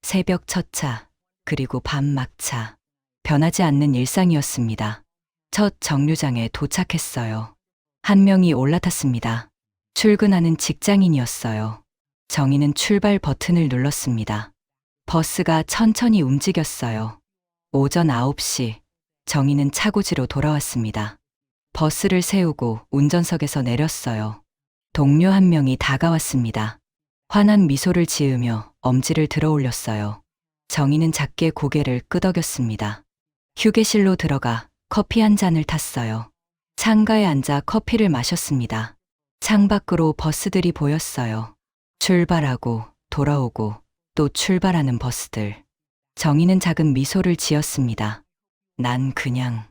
새벽 첫 차, 그리고 밤 막차. 변하지 않는 일상이었습니다. 첫 정류장에 도착했어요. 한 명이 올라탔습니다. 출근하는 직장인이었어요. 정희는 출발 버튼을 눌렀습니다. 버스가 천천히 움직였어요. 오전 9시, 정희는 차고지로 돌아왔습니다. 버스를 세우고 운전석에서 내렸어요. 동료 한 명이 다가왔습니다. 환한 미소를 지으며 엄지를 들어 올렸어요. 정희는 작게 고개를 끄덕였습니다. 휴게실로 들어가 커피 한 잔을 탔어요. 창가에 앉아 커피를 마셨습니다. 창밖으로 버스들이 보였어요. 출발하고 돌아오고 또 출발하는 버스들. 정희는 작은 미소를 지었습니다. 난 그냥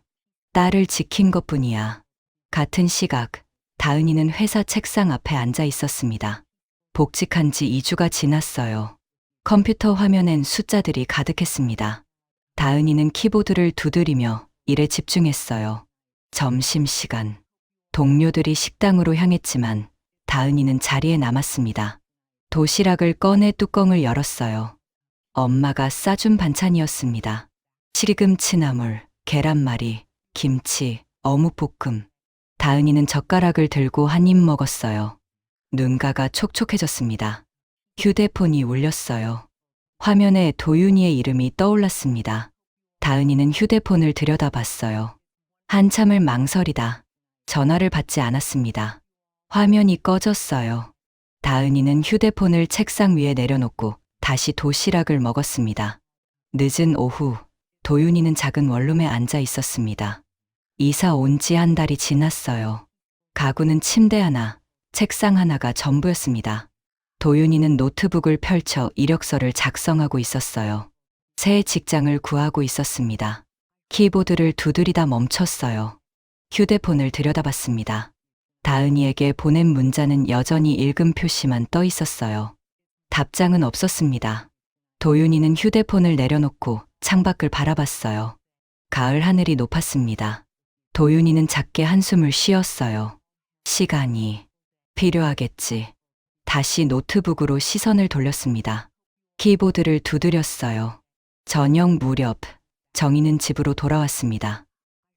딸을 지킨 것뿐이야. 같은 시각, 다은이는 회사 책상 앞에 앉아 있었습니다. 복직한 지 2주가 지났어요. 컴퓨터 화면엔 숫자들이 가득했습니다. 다은이는 키보드를 두드리며 일에 집중했어요. 점심시간. 동료들이 식당으로 향했지만 다은이는 자리에 남았습니다. 도시락을 꺼내 뚜껑을 열었어요. 엄마가 싸준 반찬이었습니다. 시금치나물, 계란말이, 김치, 어묵볶음. 다은이는 젓가락을 들고 한 입 먹었어요. 눈가가 촉촉해졌습니다. 휴대폰이 울렸어요. 화면에 도윤이의 이름이 떠올랐습니다. 다은이는 휴대폰을 들여다봤어요. 한참을 망설이다 전화를 받지 않았습니다. 화면이 꺼졌어요. 다은이는 휴대폰을 책상 위에 내려놓고 다시 도시락을 먹었습니다. 늦은 오후, 도윤이는 작은 원룸에 앉아 있었습니다. 이사 온 지 한 달이 지났어요. 가구는 침대 하나, 책상 하나가 전부였습니다. 도윤이는 노트북을 펼쳐 이력서를 작성하고 있었어요. 새 직장을 구하고 있었습니다. 키보드를 두드리다 멈췄어요. 휴대폰을 들여다봤습니다. 다은이에게 보낸 문자는 여전히 읽음 표시만 떠 있었어요. 답장은 없었습니다. 도윤이는 휴대폰을 내려놓고 창밖을 바라봤어요. 가을 하늘이 높았습니다. 도윤이는 작게 한숨을 쉬었어요. 시간이 필요하겠지. 다시 노트북으로 시선을 돌렸습니다. 키보드를 두드렸어요. 저녁 무렵, 정희는 집으로 돌아왔습니다.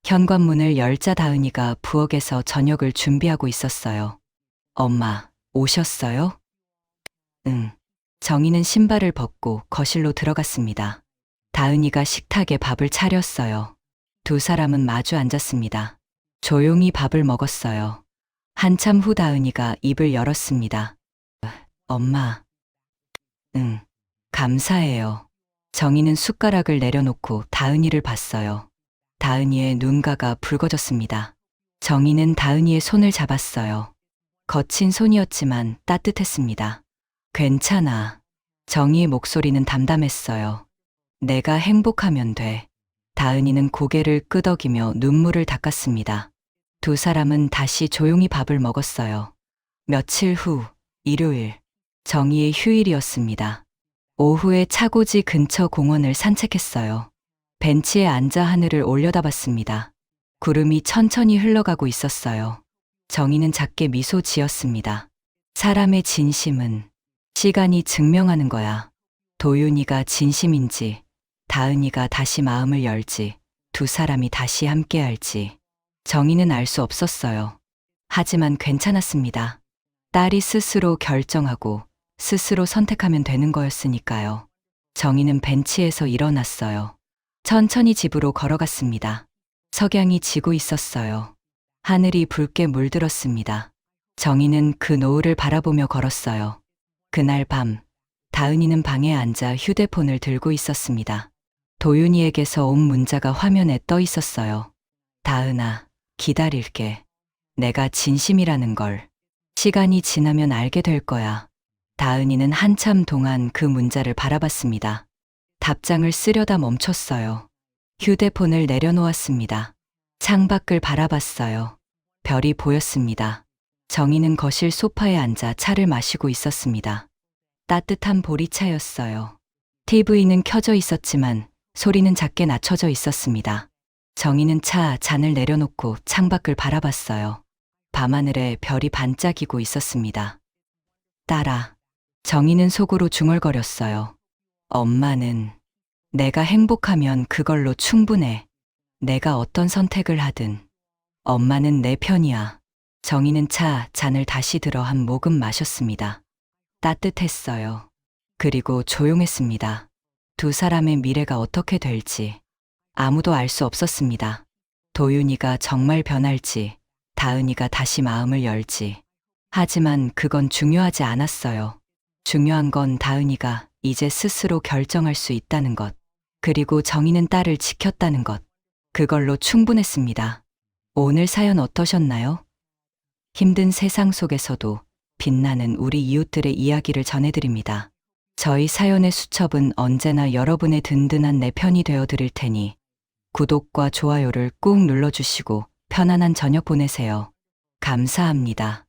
현관문을 열자 다은이가 부엌에서 저녁을 준비하고 있었어요. 엄마, 오셨어요? 응. 정희는 신발을 벗고 거실로 들어갔습니다. 다은이가 식탁에 밥을 차렸어요. 두 사람은 마주 앉았습니다. 조용히 밥을 먹었어요. 한참 후 다은이가 입을 열었습니다. 엄마. 응. 감사해요. 정희는 숟가락을 내려놓고 다은이를 봤어요. 다은이의 눈가가 붉어졌습니다. 정희는 다은이의 손을 잡았어요. 거친 손이었지만 따뜻했습니다. 괜찮아. 정희의 목소리는 담담했어요. 내가 행복하면 돼. 다은이는 고개를 끄덕이며 눈물을 닦았습니다. 두 사람은 다시 조용히 밥을 먹었어요. 며칠 후, 일요일, 정희의 휴일이었습니다. 오후에 차고지 근처 공원을 산책했어요. 벤치에 앉아 하늘을 올려다봤습니다. 구름이 천천히 흘러가고 있었어요. 정희는 작게 미소 지었습니다. 사람의 진심은 시간이 증명하는 거야. 도윤이가 진심인지, 다은이가 다시 마음을 열지, 두 사람이 다시 함께할지. 정희는 알 수 없었어요. 하지만 괜찮았습니다. 딸이 스스로 결정하고 스스로 선택하면 되는 거였으니까요. 정희는 벤치에서 일어났어요. 천천히 집으로 걸어갔습니다. 석양이 지고 있었어요. 하늘이 붉게 물들었습니다. 정희는 그 노을을 바라보며 걸었어요. 그날 밤, 다은이는 방에 앉아 휴대폰을 들고 있었습니다. 도윤이에게서 온 문자가 화면에 떠 있었어요. 다은아, 기다릴게. 내가 진심이라는 걸. 시간이 지나면 알게 될 거야. 다은이는 한참 동안 그 문자를 바라봤습니다. 답장을 쓰려다 멈췄어요. 휴대폰을 내려놓았습니다. 창밖을 바라봤어요. 별이 보였습니다. 정희는 거실 소파에 앉아 차를 마시고 있었습니다. 따뜻한 보리차였어요. TV는 켜져 있었지만 소리는 작게 낮춰져 있었습니다. 정희는 차 잔을 내려놓고 창밖을 바라봤어요. 밤하늘에 별이 반짝이고 있었습니다. 딸아. 정희는 속으로 중얼거렸어요. 엄마는 내가 행복하면 그걸로 충분해. 내가 어떤 선택을 하든. 엄마는 내 편이야. 정희는 차 잔을 다시 들어 한 모금 마셨습니다. 따뜻했어요. 그리고 조용했습니다. 두 사람의 미래가 어떻게 될지. 아무도 알 수 없었습니다. 도윤이가 정말 변할지, 다은이가 다시 마음을 열지. 하지만 그건 중요하지 않았어요. 중요한 건 다은이가 이제 스스로 결정할 수 있다는 것. 그리고 정희는 딸을 지켰다는 것. 그걸로 충분했습니다. 오늘 사연 어떠셨나요? 힘든 세상 속에서도 빛나는 우리 이웃들의 이야기를 전해드립니다. 저희 사연의 수첩은 언제나 여러분의 든든한 내 편이 되어 드릴 테니 구독과 좋아요를 꾹 눌러주시고 편안한 저녁 보내세요. 감사합니다.